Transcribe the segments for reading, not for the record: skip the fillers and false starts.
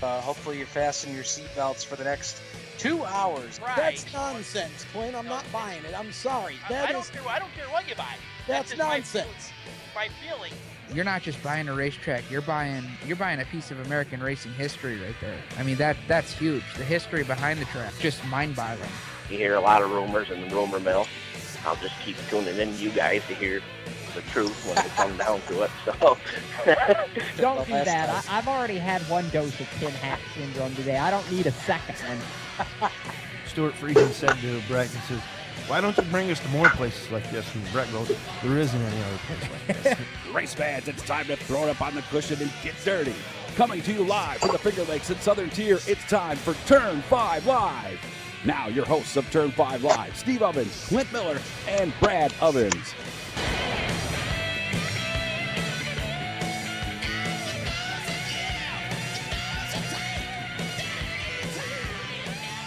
Hopefully you fasten your seatbelts for the next 2 hours. Right. That's nonsense, Clint. I'm not buying it. I'm sorry. I don't care what you buy. That's just nonsense. My feeling. You're not just buying a racetrack. You're buying a piece of American racing history right there. I mean, that's huge. The history behind the track, just mind-boggling. You hear a lot of rumors in the rumor mill. I'll just keep tuning in to you guys to hear the truth when it comes down to it. So don't do that. I've already had one dose of tin hat syndrome today. I don't need a second one. Stuart Friesen said to Brett, he says, "Why don't you bring us to more places like this?" And Brett goes, "There isn't any other place like this." Race fans, it's time to throw it up on the cushion and get dirty. Coming to you live from the Finger Lakes and Southern Tier, it's time for Turn 5 Live. Now your hosts of Turn 5 Live, Steve Ovens, Clint Miller, and Brad Ovens.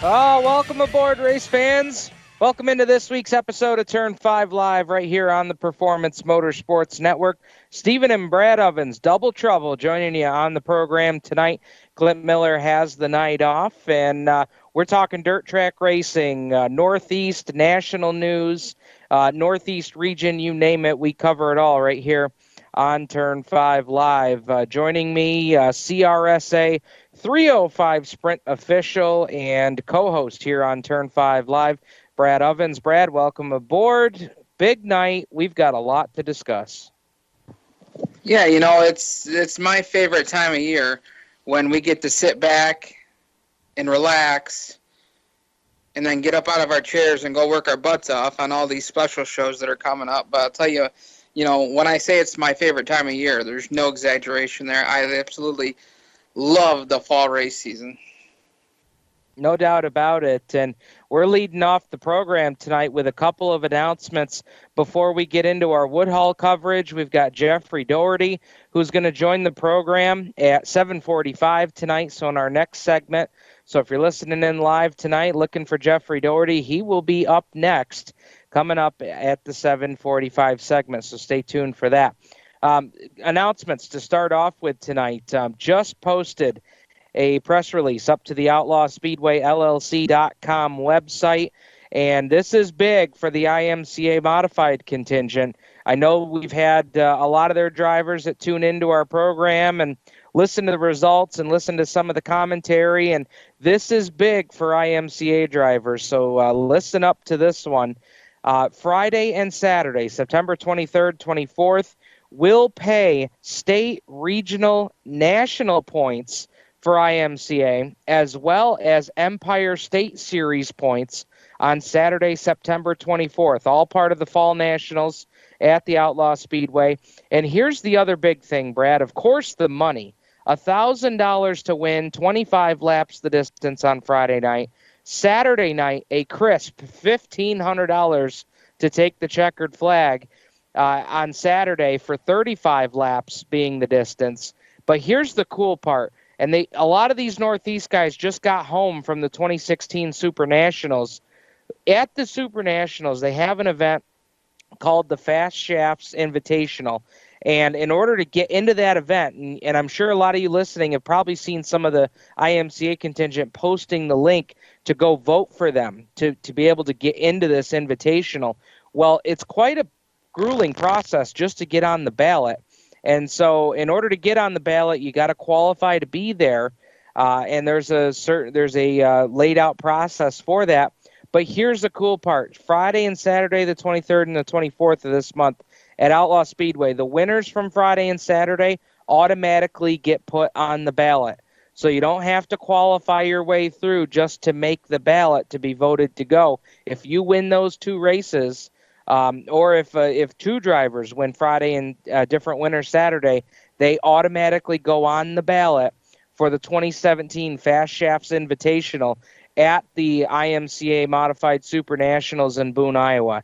Oh, welcome aboard, race fans. Welcome into this week's episode of Turn 5 Live right here on the Performance Motorsports Network. Stephen and Brad Ovens, double trouble, joining you on the program tonight. Clint Miller has the night off, and we're talking dirt track racing, Northeast, national news, Northeast region, you name it. We cover it all right here on Turn 5 Live. Joining me, CRSA 305 Sprint official and co-host here on Turn 5 Live, Brad Ovens. Brad, welcome aboard. Big night. We've got a lot to discuss. Yeah, you know, it's my favorite time of year when we get to sit back and relax and then get up out of our chairs and go work our butts off on all these special shows that are coming up. But I'll tell you, you know, when I say it's my favorite time of year, there's no exaggeration there. I absolutely love the fall race season. No doubt about it. And we're leading off the program tonight with a couple of announcements before we get into our Woodhull coverage. We've got Jeffrey Daugherty, who's going to join the program at 7:45 tonight, so in our next segment. So if you're listening in live tonight looking for Jeffrey Daugherty, he will be up next, coming up at the 7:45 segment, so stay tuned for that. Announcements to start off with tonight. Just posted a press release up to the Outlaw Speedway LLC.com website, and this is big for the IMCA modified contingent. I know we've had a lot of their drivers that tune into our program and listen to the results and listen to some of the commentary, and this is big for IMCA drivers, so listen up to this one. Friday and Saturday, September 23rd, 24th, will pay state, regional, national points for IMCA, as well as Empire State Series points on Saturday, September 24th, all part of the Fall Nationals at the Outlaw Speedway. And here's the other big thing, Brad. Of course, the money. $1,000 to win, 25 laps the distance on Friday night. Saturday night, a crisp $1,500 to take the checkered flag on Saturday for 35 laps being the distance. But here's the cool part. And a lot of these Northeast guys just got home from the 2016 Super Nationals. At the Super Nationals, they have an event called the Fast Shafts Invitational. And in order to get into that event, and I'm sure a lot of you listening have probably seen some of the IMCA contingent posting the link to go vote for them to be able to get into this invitational. Well, it's quite a grueling process just to get on the ballot. And so in order to get on the ballot, you got to qualify to be there. And there's a laid out process for that. But here's the cool part. Friday and Saturday, the 23rd and the 24th of this month at Outlaw Speedway, the winners from Friday and Saturday automatically get put on the ballot. So you don't have to qualify your way through just to make the ballot to be voted to go. If you win those two races, or if two drivers win Friday and different winners Saturday, they automatically go on the ballot for the 2017 Fast Shafts Invitational at the IMCA Modified Super Nationals in Boone, Iowa.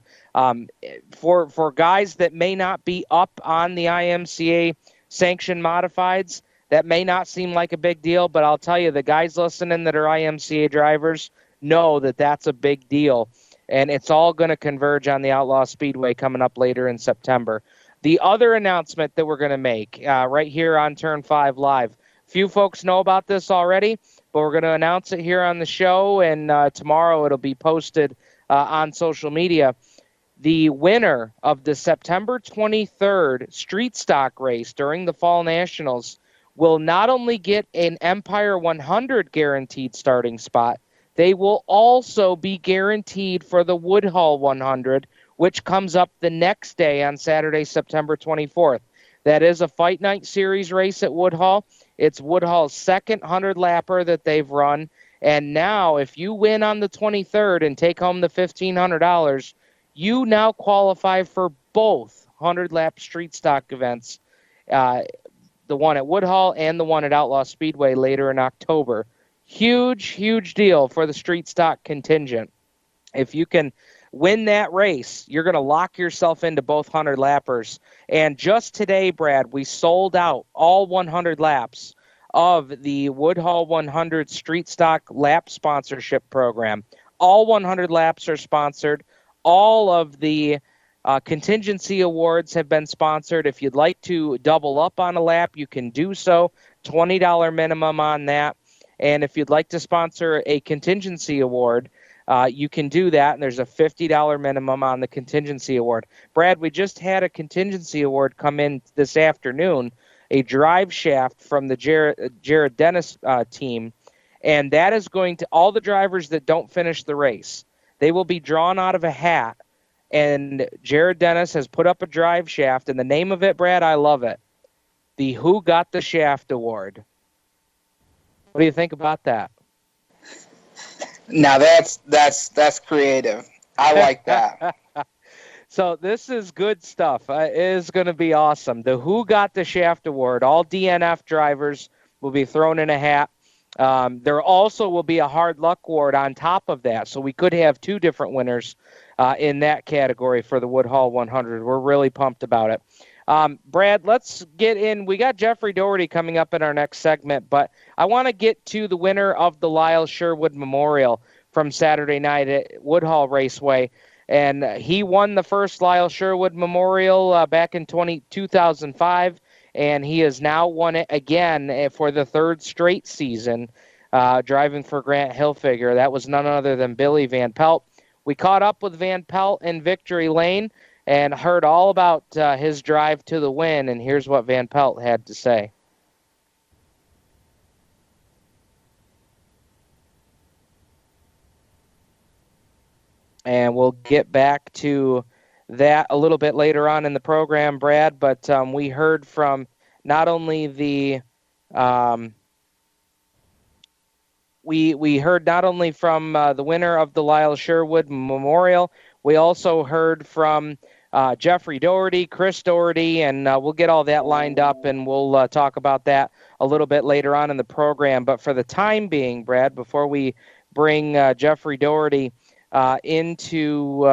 For guys that may not be up on the IMCA sanctioned modifieds, that may not seem like a big deal, but I'll tell you, the guys listening that are IMCA drivers know that that's a big deal. And it's all going to converge on the Outlaw Speedway coming up later in September. The other announcement that we're going to make right here on Turn 5 Live, Few folks know about this already, but we're going to announce it here on the show, and tomorrow it'll be posted on social media. The winner of the September 23rd street stock race during the Fall Nationals will not only get an Empire 100 guaranteed starting spot, they will also be guaranteed for the Woodhull 100, which comes up the next day on Saturday, September 24th. That is a Fight Night Series race at Woodhull. It's Woodhull's second 100-lapper that they've run. And now, if you win on the 23rd and take home the $1,500, you now qualify for both 100-lap street stock events, the one at Woodhull and the one at Outlaw Speedway later in October. Huge, huge deal for the street stock contingent. If you can win that race, you're going to lock yourself into both 100-lappers. And just today, Brad, we sold out all 100 laps of the Woodhull 100 street stock lap sponsorship program. All 100 laps are sponsored. All of the contingency awards have been sponsored. If you'd like to double up on a lap, you can do so. $20 minimum on that. And if you'd like to sponsor a contingency award, you can do that. And there's a $50 minimum on the contingency award. Brad, we just had a contingency award come in this afternoon, a drive shaft from the Jared Dennis team. And that is going to all the drivers that don't finish the race. They will be drawn out of a hat, and Jared Dennis has put up a drive shaft, and the name of it, Brad, I love it, the Who Got the Shaft Award. What do you think about that? Now that's creative. I like that. So this is good stuff. It is going to be awesome. The Who Got the Shaft Award, all DNF drivers will be thrown in a hat. There also will be a hard luck award on top of that, so we could have two different winners in that category for the Woodhull 100. We're really pumped about it. Brad, let's get in. We got Jeffrey Daugherty coming up in our next segment, but I want to get to the winner of the Lyle Sherwood Memorial from Saturday night at Woodhull Raceway, and he won the first Lyle Sherwood Memorial back in 2005. And he has now won it again for the third straight season, driving for Grant Hilfiger. That was none other than Billy Van Pelt. We caught up with Van Pelt in Victory Lane and heard all about his drive to the win, and here's what Van Pelt had to say. And we'll get back to that a little bit later on in the program, Brad, but we heard from not only the we heard not only from the winner of the Lyle Sherwood Memorial, we also heard from Jeffrey Daugherty, Chris Daugherty, and we'll get all that lined up, and we'll talk about that a little bit later on in the program. But for the time being, Brad, before we bring Jeffrey Daugherty into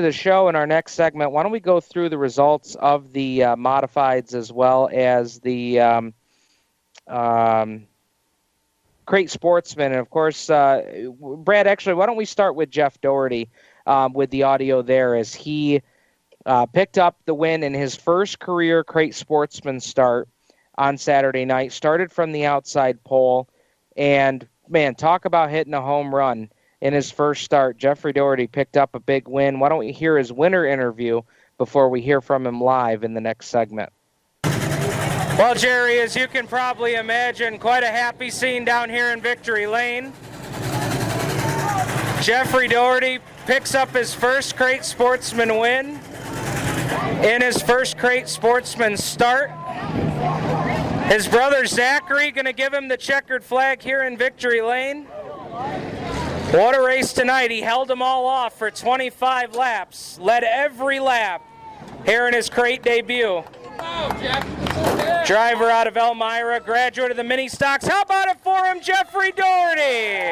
the show in our next segment, why don't we go through the results of the modifieds as well as the Crate Sportsman. And, of course, Brad, actually, why don't we start with Jeff Daugherty with the audio there as he picked up the win in his first career Crate Sportsman start on Saturday night, started from the outside pole, and, man, talk about hitting a home run. In his first start, Jeffrey Daugherty picked up a big win. Why don't we hear his winner interview before we hear from him live in the next segment? Well, Jerry, as you can probably imagine, quite a happy scene down here in Victory Lane. Jeffrey Daugherty picks up his first Crate Sportsman win in his first Crate Sportsman start. His brother Zachary going to give him the checkered flag here in Victory Lane. What a race tonight. He held them all off for 25 laps, led every lap here in his Crate debut. Driver out of Elmira, graduate of the mini stocks. How about it for him, Jeffrey Daugherty?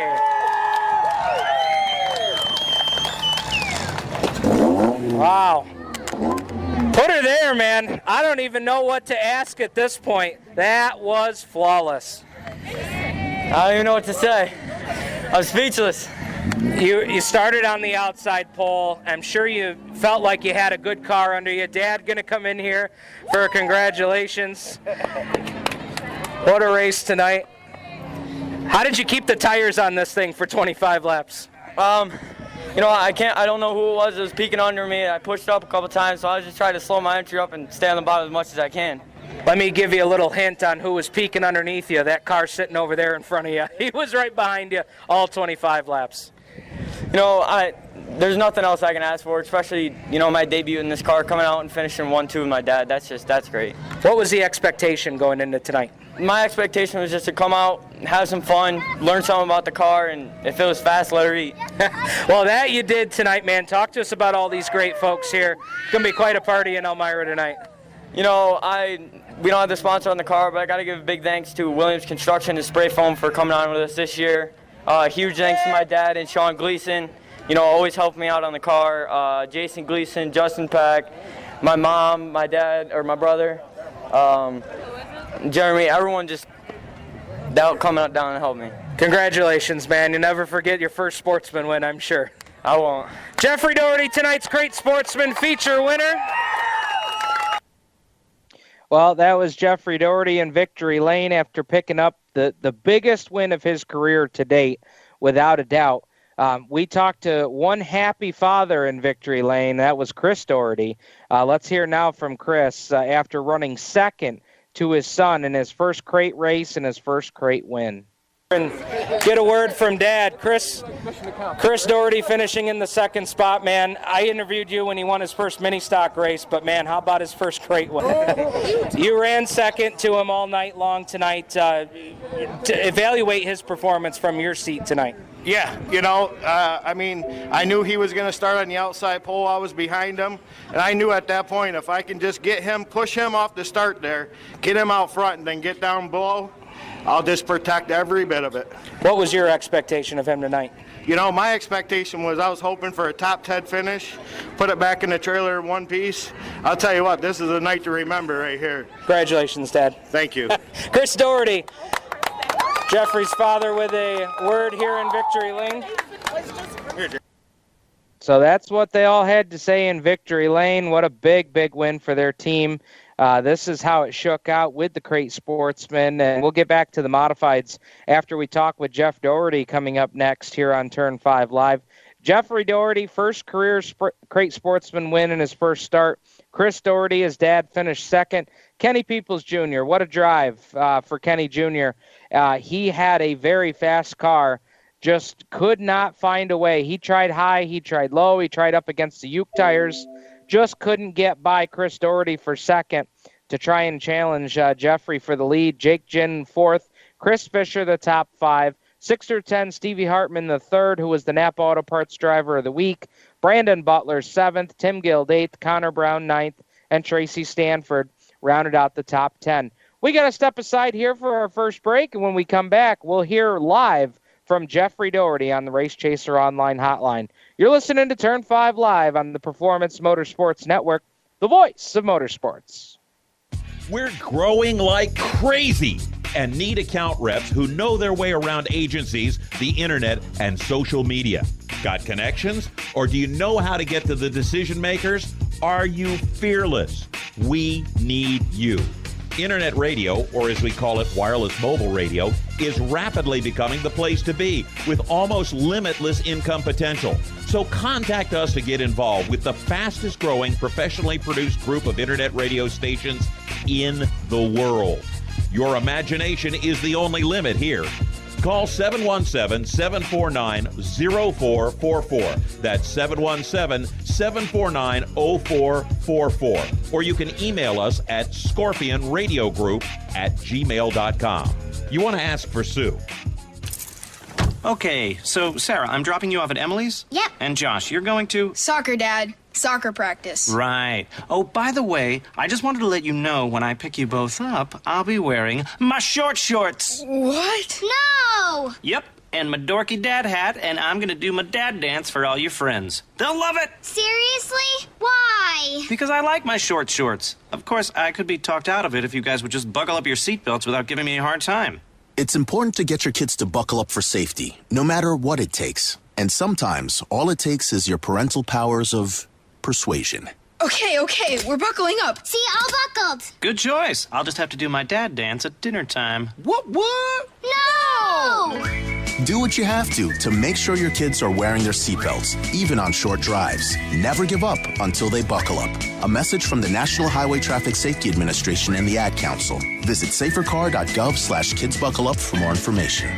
Wow. Put her there, man. I don't even know what to ask at this point. That was flawless. I don't even know what to say. I'm speechless. You started on the outside pole. I'm sure you felt like you had a good car under you. Dad going to come in here for congratulations. What a race tonight. How did you keep the tires on this thing for 25 laps? You know, I don't know who it was that was peeking under me. I pushed up a couple times, so I was just trying to slow my entry up and stay on the bottom as much as I can. Let me give you a little hint on who was peeking underneath you. That car sitting over there in front of you. He was right behind you all 25 laps. You know, there's nothing else I can ask for, especially, you know, my debut in this car, coming out and finishing 1-2 with my dad. That's great. What was the expectation going into tonight? My expectation was just to come out, have some fun, learn something about the car, and if it was fast, let her eat. Well, that you did tonight, man. Talk to us about all these great folks here. It's going to be quite a party in Elmira tonight. You know, we don't have the sponsor on the car, but I got to give a big thanks to Williams Construction and Spray Foam for coming on with us this year. Huge thanks to my dad and Sean Gleason. You know, always helped me out on the car. Jason Gleason, Justin Pack, my mom, my dad, or my brother, Jeremy, everyone just coming down and help me. Congratulations, man. You'll never forget your first Sportsman win, I'm sure. I won't. Jeffrey Daugherty, tonight's Crate Sportsman feature winner. Well, that was Jeffrey Daugherty in victory lane after picking up the biggest win of his career to date, without a doubt. We talked to one happy father in victory lane. That was Chris Daugherty. Let's hear now from Chris after running second to his son in his first crate race and his first crate win. And get a word from Dad. Chris Daugherty finishing in the second spot, man. I interviewed you when he won his first mini stock race, but man, how about his first crate win? You ran second to him all night long tonight. To evaluate his performance from your seat tonight. Yeah, you know, I mean, I knew he was going to start on the outside pole. I was behind him, and I knew at that point if I can just get him, push him off the start there, get him out front, and then get down below, I'll just protect every bit of it. What was your expectation of him tonight? You know, my expectation was I was hoping for a top 10 finish, put it back in the trailer in one piece. I'll tell you what, this is a night to remember right here. Congratulations, Dad. Thank you. Chris Daugherty, Jeffrey's father, with a word here in victory lane. So that's what they all had to say in victory lane. What a big, big win for their team. This is how it shook out with the Crate Sportsman, and we'll get back to the modifieds after we talk with Jeff Daugherty coming up next here on Turn 5 Live. Jeffrey Daugherty, first career Crate Sportsman win in his first start. Chris Daugherty, his dad, finished second. Kenny Peoples Jr., what a drive for Kenny Jr. He had a very fast car, just could not find a way. He tried high, he tried low, he tried up against the Uke tires. Just couldn't get by Chris Daugherty for second to try and challenge Jeffrey for the lead. Jake Ginn fourth, Chris Fisher the top five, 6 through 10 Stevie Hartman the third, who was the Napa Auto Parts driver of the week. Brandon Butler seventh, Tim Guild eighth, Connor Brown ninth, and Tracy Stanford rounded out the top 10. We got to step aside here for our first break, and when we come back, we'll hear live from Jeffrey Daugherty on the Race Chaser Online Hotline. You're listening to Turn 5 Live on the Performance Motorsports Network, the voice of motorsports. We're growing like crazy and need account reps who know their way around agencies, the internet, and social media. Got connections? Or do you know how to get to the decision makers? Are you fearless? We need you. Internet radio, or as we call it, wireless mobile radio, is rapidly becoming the place to be with almost limitless income potential. So contact us to get involved with the fastest growing professionally produced group of internet radio stations in the world. Your imagination is the only limit here. Call 717-749-0444. That's 717-749-0444. Or you can email us at scorpionradiogroup@gmail.com. You want to ask for Sue. Okay, so Sarah, I'm dropping you off at Emily's? Yep. And Josh, you're going to? Soccer, Dad. Soccer practice. Right. Oh, by the way, I just wanted to let you know when I pick you both up, I'll be wearing my short shorts. What? No! Yep, and my dorky dad hat, and I'm going to do my dad dance for all your friends. They'll love it! Seriously? Why? Because I like my short shorts. Of course, I could be talked out of it if you guys would just buckle up your seatbelts without giving me a hard time. It's important to get your kids to buckle up for safety, no matter what it takes. And sometimes, all it takes is your parental powers of persuasion. Okay, we're buckling up. See, all buckled. Good choice. I'll just have to do my dad dance at dinner time. What? No! Do what you have to make sure your kids are wearing their seatbelts, even on short drives. Never give up until they buckle up. A message from the National Highway Traffic Safety Administration and the Ad Council. Visit safercar.gov/kidsbuckleup for more information.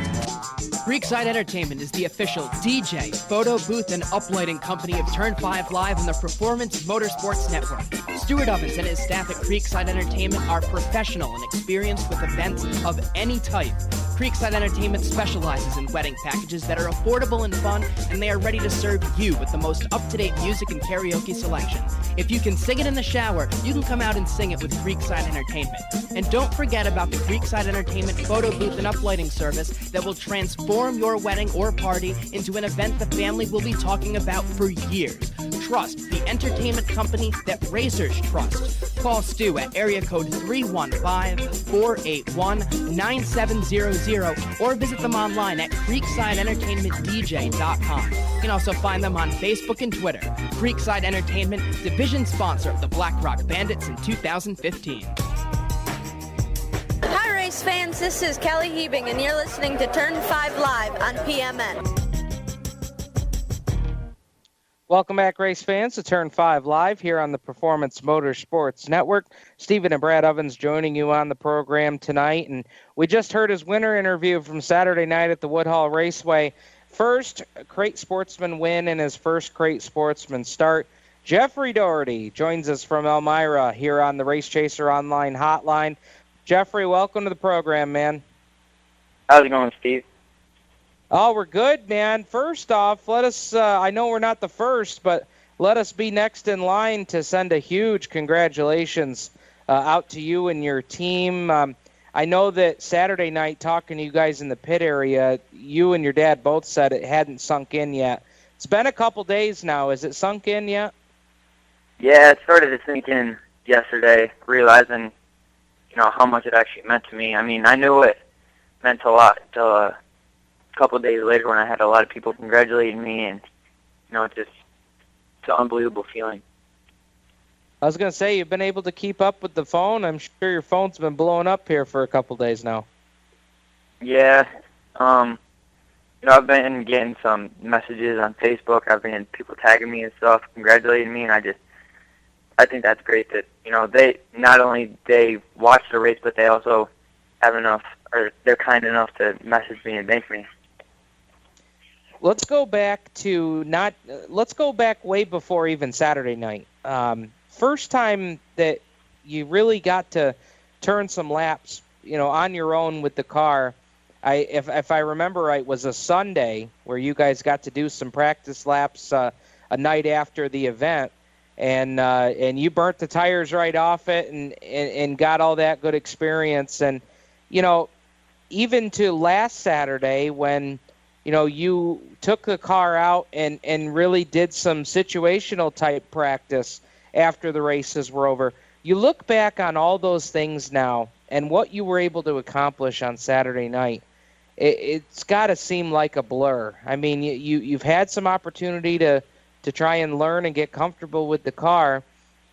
Creekside Entertainment is the official DJ, photo booth, and uplighting company of Turn 5 Live and the Performance Motorsports Network. Stuart Ovens and his staff at Creekside Entertainment are professional and experienced with events of any type. Creekside Entertainment specializes in wedding packages that are affordable and fun, and they are ready to serve you with the most up-to-date music and karaoke selection. If you can sing it in the shower, you can come out and sing it with Creekside Entertainment. And don't forget about the Creekside Entertainment photo booth and uplighting service that will transform your wedding or party into an event the family will be talking about for years. Trust the entertainment company that racers trust. Call Stu at area code 315-481-9700 or visit them online at creeksideentertainmentdj.com. You can also find them on Facebook and Twitter. Creekside Entertainment, division sponsor of the Black Rock Bandits in 2015. Hi race fans, this is Kelly Hebing and you're listening to Turn 5 Live on PMN. Welcome back, race fans, to Turn 5 Live here on the Performance Motorsports Network. Stephen and Brad Ovens joining you on the program tonight. And we just heard his winner interview from Saturday night at the Woodhull Raceway. First Crate Sportsman win in his first Crate Sportsman start. Jeffrey Daugherty joins us from Elmira here on the Race Chaser Online Hotline. Jeffrey, welcome to the program, man. How's it going, Steve? Oh, we're good, man. First off, let us, I know we're not the first, but let us be next in line to send a huge congratulations out to you and your team. I know that Saturday night, talking to you guys in the pit area, you and your dad both said it hadn't sunk in yet. It's been a couple days now. Is it sunk in yet? Yeah, it started to sink in yesterday, realizing, how much it actually meant to me. I mean, I knew it meant a lot until a couple of days later when I had a lot of people congratulating me, and, it's an unbelievable feeling. I was going to say, you've been able to keep up with the phone. I'm sure your phone's been blowing up here for a couple of days now. Yeah. I've been getting some messages on Facebook. I've been getting people tagging me and stuff, congratulating me, and I think that's great that, they not only they watch the race, but they also have enough, or they're kind enough to message me and thank me. Let's go back way before even Saturday night. First time that you really got to turn some laps, on your own with the car. If I remember right, was a Sunday where you guys got to do some practice laps a night after the event, and you burnt the tires right off it and got all that good experience. And even to last Saturday when you took the car out and really did some situational type practice after the races were over. You look back on all those things now and what you were able to accomplish on Saturday night. It's got to seem like a blur. I mean, you've had some opportunity to try and learn and get comfortable with the car,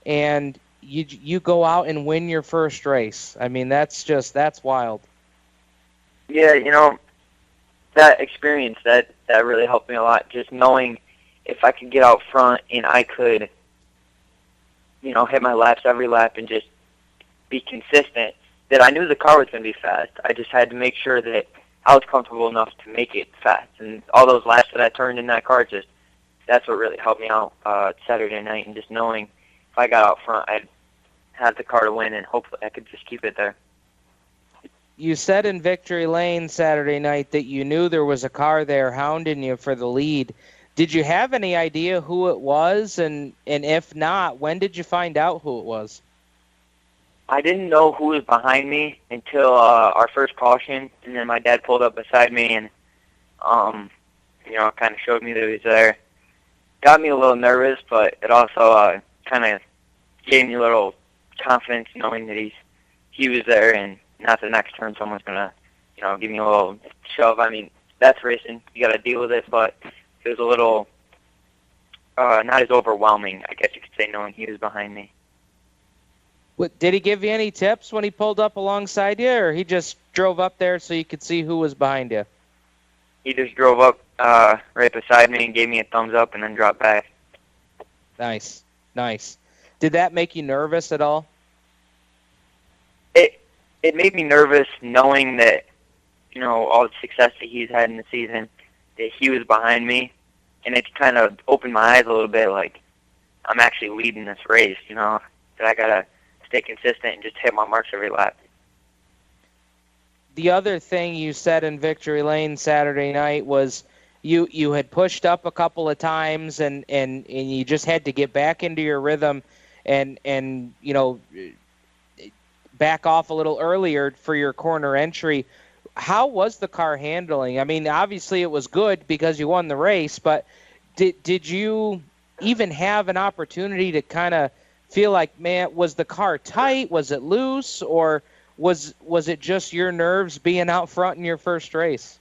and you go out and win your first race. I mean, that's wild. Yeah, that experience, that really helped me a lot, just knowing if I could get out front and I could, hit my laps every lap and just be consistent, that I knew the car was going to be fast. I just had to make sure that I was comfortable enough to make it fast. And all those laps that I turned in that car, that's what really helped me out Saturday night, and just knowing if I got out front, I'd have the car to win, and hopefully I could just keep it there. You said in Victory Lane Saturday night that you knew there was a car there hounding you for the lead. Did you have any idea who it was? And if not, when did you find out who it was? I didn't know who was behind me until our first caution, and then my dad pulled up beside me and, kind of showed me that he was there. Got me a little nervous, but it also kind of gave me a little confidence knowing that he was there, and not the next turn someone's going to, give me a little shove. I mean, that's racing. You got to deal with it, but it was a little not as overwhelming, I guess you could say, knowing he was behind me. Did he give you any tips when he pulled up alongside you, or he just drove up there so you could see who was behind you? He just drove up right beside me and gave me a thumbs up and then dropped back. Nice, nice. Did that make you nervous at all? It made me nervous knowing that, you know, all the success that he's had in the season, that he was behind me, and it kind of opened my eyes a little bit, like, I'm actually leading this race, you know, that I got to stay consistent and just hit my marks every lap. The other thing you said in Victory Lane Saturday night was you had pushed up a couple of times and you just had to get back into your rhythm and you know, back off a little earlier for your corner entry. How was the car handling? I mean, obviously it was good because you won the race, but did you even have an opportunity to kind of feel like, man, was the car tight? Was it loose? Or was it just your nerves being out front in your first race?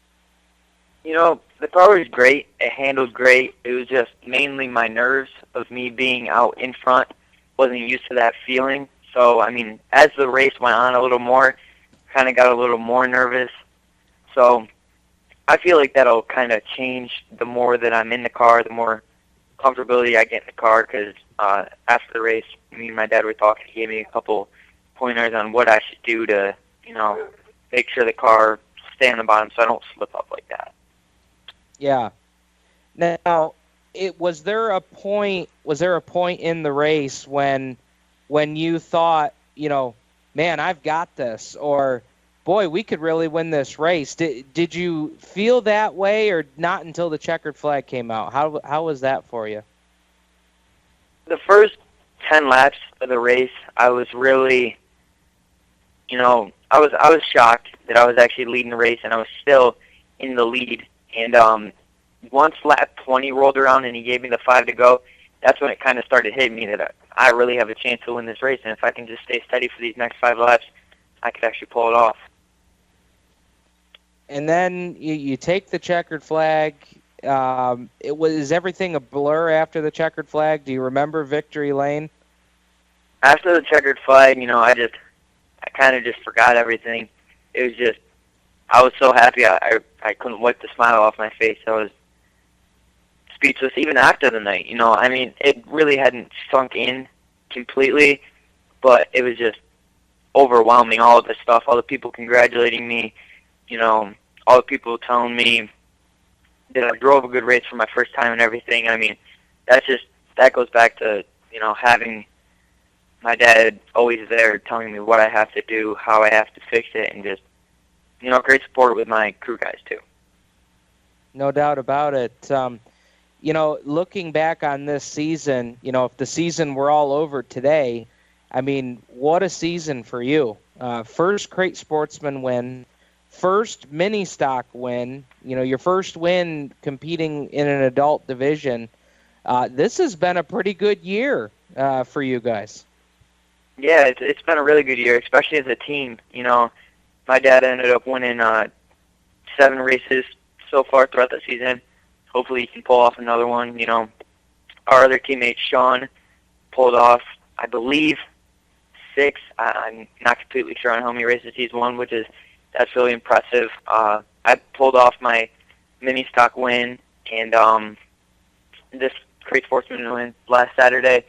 You know, the car was great. It handled great. It was just mainly my nerves of me being out in front. Wasn't used to that feeling. So, I mean, as the race went on a little more, kind of got a little more nervous. So I feel like that'll kind of change the more that I'm in the car, the more comfortability I get in the car, because after the race, me and my dad were talking. He gave me a couple pointers on what I should do to, you know, make sure the car stay on the bottom so I don't slip up like that. Yeah. Now, was there a point in the race when you thought, you know, man, I've got this, or boy, we could really win this race? Did you feel that way, or not until the checkered flag came out? How was that for you? The first 10 laps of the race, I was really, you know, I was shocked that I was actually leading the race, and I was still in the lead. And once lap 20 rolled around and he gave me the 5 to go, that's when it kind of started hitting me that I really have a chance to win this race, and if I can just stay steady for these next 5 laps, I could actually pull it off. And then you take the checkered flag. Is everything a blur after the checkered flag? Do you remember Victory Lane? After the checkered flag, you know, I kind of just forgot everything. It was just, I was so happy I couldn't wipe the smile off my face. I was speechless even after the night. You know, I mean, it really hadn't sunk in completely, but it was just overwhelming. All of the stuff, all the people congratulating me, you know, all the people telling me that I drove a good race for my first time and everything. I mean, that goes back to, you know, having my dad always there telling me what I have to do, how I have to fix it, and just, you know, great support with my crew guys too. No doubt about it. You know, looking back on this season, you know, if the season were all over today, I mean, what a season for you. First Crate Sportsman win, first mini stock win, you know, your first win competing in an adult division. This has been a pretty good year for you guys. Yeah, it's been a really good year, especially as a team. You know, my dad ended up winning 7 races so far throughout the season. Hopefully he can pull off another one. You know, our other teammate, Sean, pulled off, I believe, 6. I'm not completely sure on how many races he's won, that's really impressive. I pulled off my mini stock win and this Crate Sportsman win last Saturday.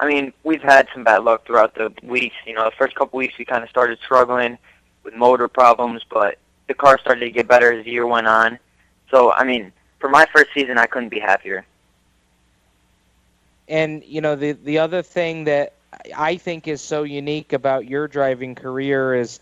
I mean, we've had some bad luck throughout the weeks. You know, the first couple weeks we kind of started struggling with motor problems, but the car started to get better as the year went on. So, I mean, for my first season, I couldn't be happier. And, you know, the other thing that I think is so unique about your driving career is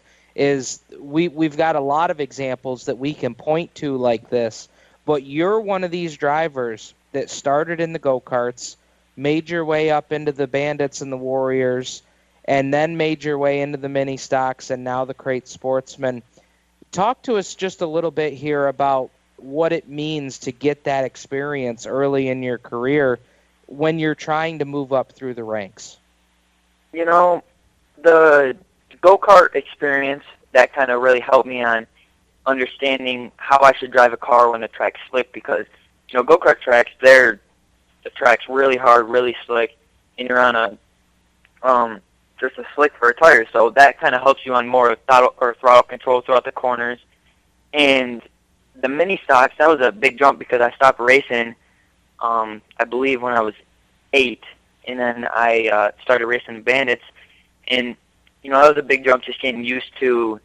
we've got a lot of examples that we can point to like this, but you're one of these drivers that started in the go-karts, made your way up into the Bandits and the Warriors, and then made your way into the mini stocks and now the Crate Sportsman. Talk to us just a little bit here about what it means to get that experience early in your career when you're trying to move up through the ranks. You know, the go-kart experience, that kind of really helped me on understanding how I should drive a car when the tracks slip, because, you know, go-kart tracks, they're the track's really hard, really slick, and you're on just a slick for a tire, so that kind of helps you on more throttle control throughout the corners. And the mini stocks, that was a big jump because I stopped racing, I believe, when I was 8, and then I started racing the Bandits. And, you know, that was a big jump, just getting used to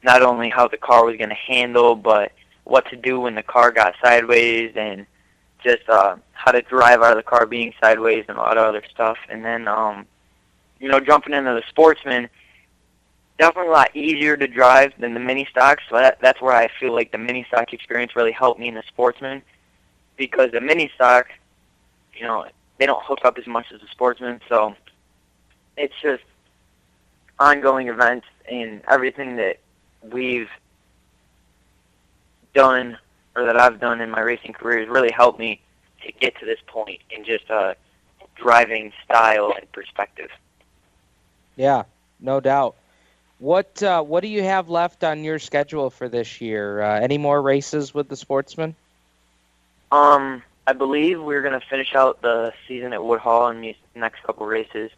not only how the car was going to handle, but what to do when the car got sideways, and just how to drive out of the car being sideways and a lot of other stuff. And then, you know, jumping into the Sportsman, definitely a lot easier to drive than the mini stocks. So that's where I feel like the mini stock experience really helped me in the Sportsman, because the mini stock, you know, they don't hook up as much as the Sportsman, so it's just ongoing events, and everything that we've done or that I've done in my racing career has really helped me to get to this point in just driving style and perspective. Yeah, no doubt. What do you have left on your schedule for this year? Any more races with the Sportsman? I believe we're going to finish out the season at Woodhull in these next couple races.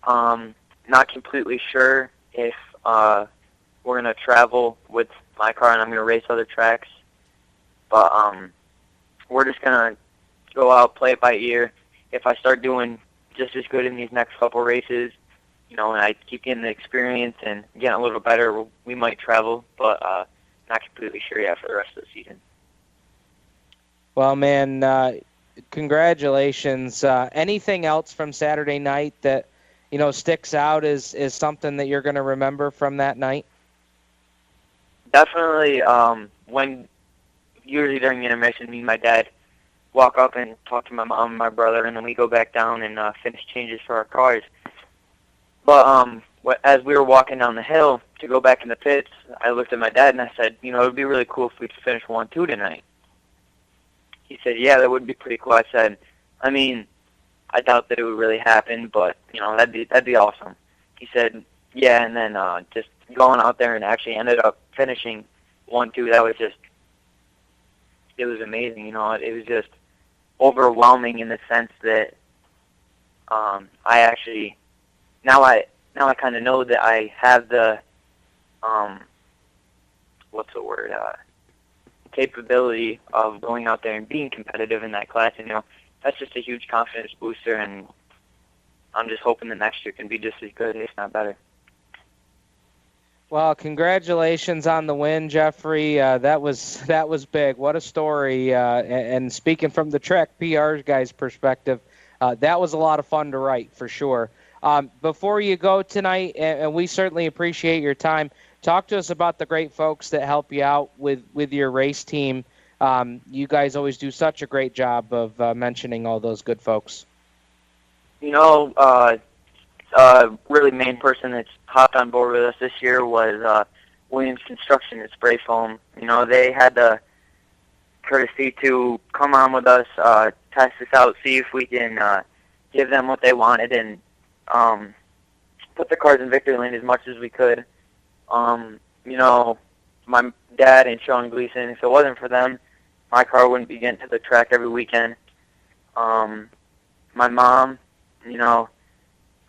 Not completely sure if we're going to travel with my car and I'm going to race other tracks. But we're just going to go out, play it by ear. If I start doing just as good in these next couple races, you know, and I keep getting the experience and getting a little better, we might travel, but not completely sure yet for the rest of the season. Well, man, congratulations. Anything else from Saturday night that, you know, sticks out is something that you're going to remember from that night? Definitely, when usually during the intermission, me and my dad walk up and talk to my mom and my brother, and then we go back down and finish changes for our cars. But as we were walking down the hill to go back in the pits, I looked at my dad and I said, you know, it would be really cool if we could finish 1-2 tonight. He said, yeah, that would be pretty cool. I said, I mean, I doubt that it would really happen, but, you know, that'd be awesome. He said, yeah, and then just going out there and actually ended up finishing 1-2, that was just, it was amazing, you know. It was just overwhelming in the sense that I actually, now I kind of know that I have the, what's the word, capability of going out there and being competitive in that class, and, you know, that's just a huge confidence booster, and I'm just hoping that next year can be just as good, if not better. Well, congratulations on the win, Jeffrey. That was big. What a story. And speaking from the Trek PR guy's perspective, that was a lot of fun to write, for sure. Before you go tonight, and we certainly appreciate your time, talk to us about the great folks that help you out with your race team. You guys always do such a great job of mentioning all those good folks. You know, really main person that's hopped on board with us this year was Williams Construction and Spray Foam. You know, they had the courtesy to come on with us, test this out, see if we can give them what they wanted, and put the cars in victory lane as much as we could. You know, my dad and Sean Gleason, if it wasn't for them, my car wouldn't be getting to the track every weekend. My mom, you know,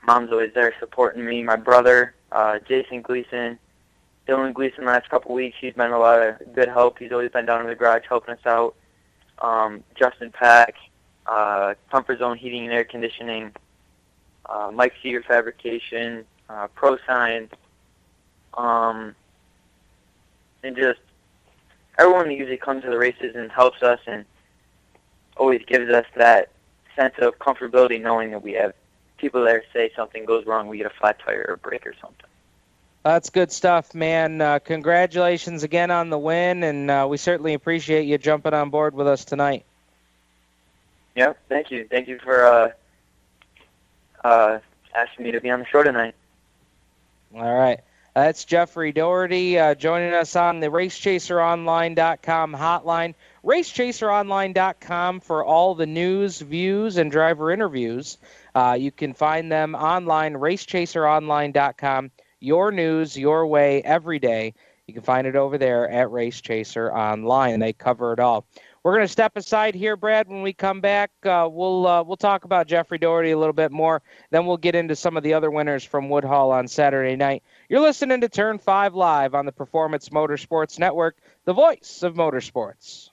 mom's always there supporting me. My brother, Jason Gleason, Dylan Gleason, last couple weeks, he's been a lot of good help. He's always been down in the garage helping us out. Justin Pack, Comfort Zone Heating and Air Conditioning, Mike Seeger Fabrication, ProSign, and just everyone that usually comes to the races and helps us and always gives us that sense of comfortability knowing that we have people there say something goes wrong, we get a flat tire or a brake or something. That's good stuff, man. Congratulations again on the win, and we certainly appreciate you jumping on board with us tonight. Yeah, thank you. Thank you for asking me to be on the show tonight. All right. That's Jeffrey Daugherty joining us on the RaceChaserOnline.com hotline. RaceChaserOnline.com for all the news, views, and driver interviews. You can find them online, RaceChaserOnline.com. Your news, your way, every day. You can find it over there at Race Chaser Online. They cover it all. We're going to step aside here, Brad. When we come back, we'll talk about Jeffrey Daugherty a little bit more. Then we'll get into some of the other winners from Woodhull on Saturday night. You're listening to Turn 5 Live on the Performance Motorsports Network, the voice of motorsports.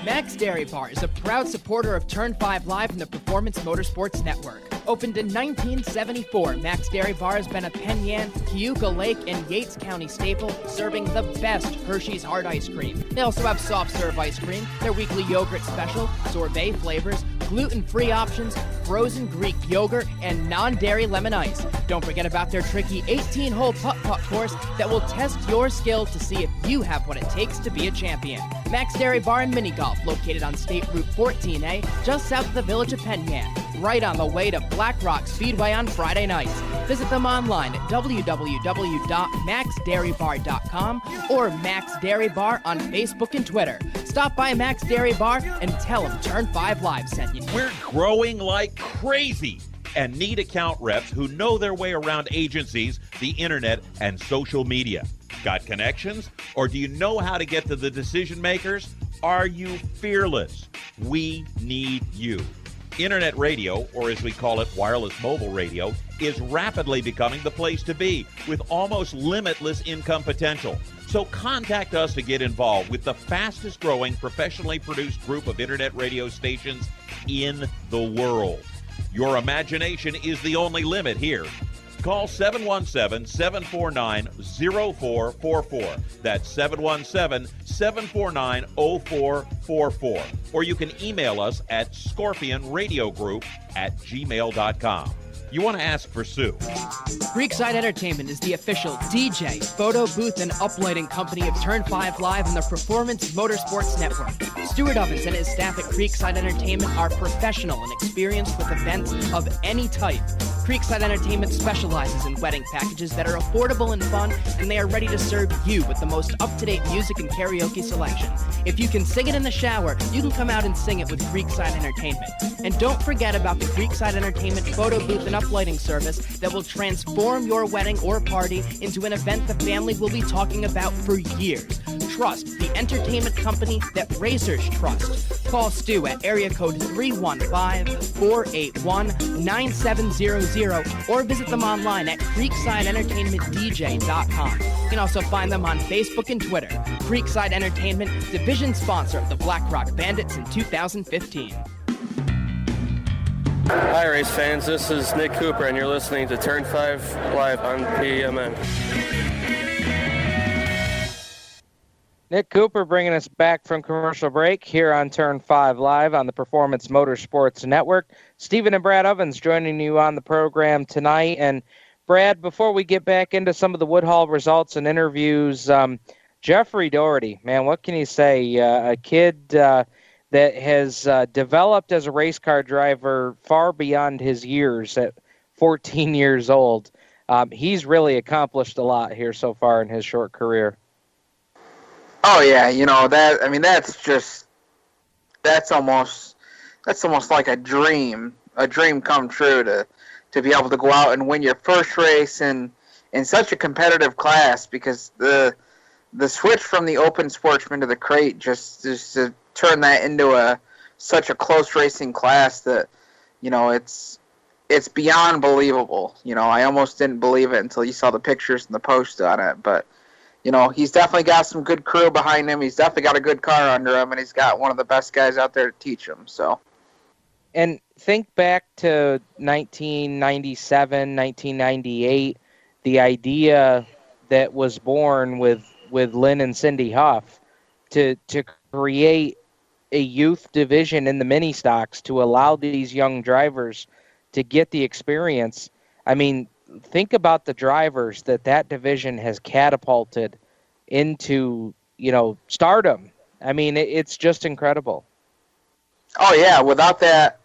Max Dairy Bar is a proud supporter of Turn 5 Live and the Performance Motorsports Network. Opened in 1974, Max Dairy Bar has been a Penn Yan, Cayuga Lake, and Yates County staple, serving the best Hershey's hard ice cream. They also have soft serve ice cream, their weekly yogurt special, sorbet flavors, gluten-free options, frozen Greek yogurt, and non-dairy lemon ice. Don't forget about their tricky 18-hole putt-putt course that will test your skill to see if you have what it takes to be a champion. Max Dairy Bar and Mini Golf, located on State Route 14A, just south of the village of Penn Yan, right on the way to Black Rock Speedway on Friday nights. Visit them online at www.maxdairybar.com or Max Dairy Bar on Facebook and Twitter. Stop by Max Dairy Bar and tell them Turn 5 Live sent you. We're growing like crazy and need account reps who know their way around agencies, the internet, and social media. Got connections? Or do you know how to get to the decision makers? Are you fearless? We need you. Internet radio, or as we call it, wireless mobile radio, is rapidly becoming the place to be with almost limitless income potential. So contact us to get involved with the fastest growing professionally produced group of internet radio stations in the world. Your imagination is the only limit here. Call 717-749-0444. That's 717-749-0444. Or you can email us at scorpionradiogroup@gmail.com. You want to ask for Sue. Creekside Entertainment is the official DJ, photo booth, and uplighting company of Turn 5 Live and the Performance Motorsports Network. Stuart Ovens and his staff at Creekside Entertainment are professional and experienced with events of any type. Creekside Entertainment specializes in wedding packages that are affordable and fun, and they are ready to serve you with the most up-to-date music and karaoke selection. If you can sing it in the shower, you can come out and sing it with Creekside Entertainment. And don't forget about the Creekside Entertainment photo booth and uplighting service that will transform your wedding or party into an event the family will be talking about for years. Trust the entertainment company that racers trust. Call Stu at area code 315-481-9700 or visit them online at creeksideentertainmentdj.com. You can also find them on Facebook and Twitter. Creekside Entertainment, division sponsor of the Black Rock Bandits in 2015. Hi, race fans. This is Nick Cooper, and you're listening to Turn 5 Live on PMN. Nick Cooper bringing us back from commercial break here on Turn 5 Live on the Performance Motorsports Network. Stephen and Brad Ovens joining you on the program tonight. And Brad, before we get back into some of the Woodhull results and interviews, Jeffrey Daugherty, man, what can you say? A kid that has developed as a race car driver far beyond his years at 14 years old. He's really accomplished a lot here so far in his short career. Oh yeah, you know that. I mean, that's almost like a dream come true to be able to go out and win your first race in such a competitive class, because the switch from the open sportsman to the crate just to turn that into such a close racing class that, you know, it's beyond believable. You know, I almost didn't believe it until you saw the pictures and the post on it, but. You know, he's definitely got some good crew behind him. He's definitely got a good car under him, and he's got one of the best guys out there to teach him. So, and think back to 1997, 1998, the idea that was born with Lynn and Cindy Huff to create a youth division in the mini stocks to allow these young drivers to get the experience. I mean, think about the drivers that division has catapulted into, you know, stardom. I mean, it's just incredible. Oh yeah, without that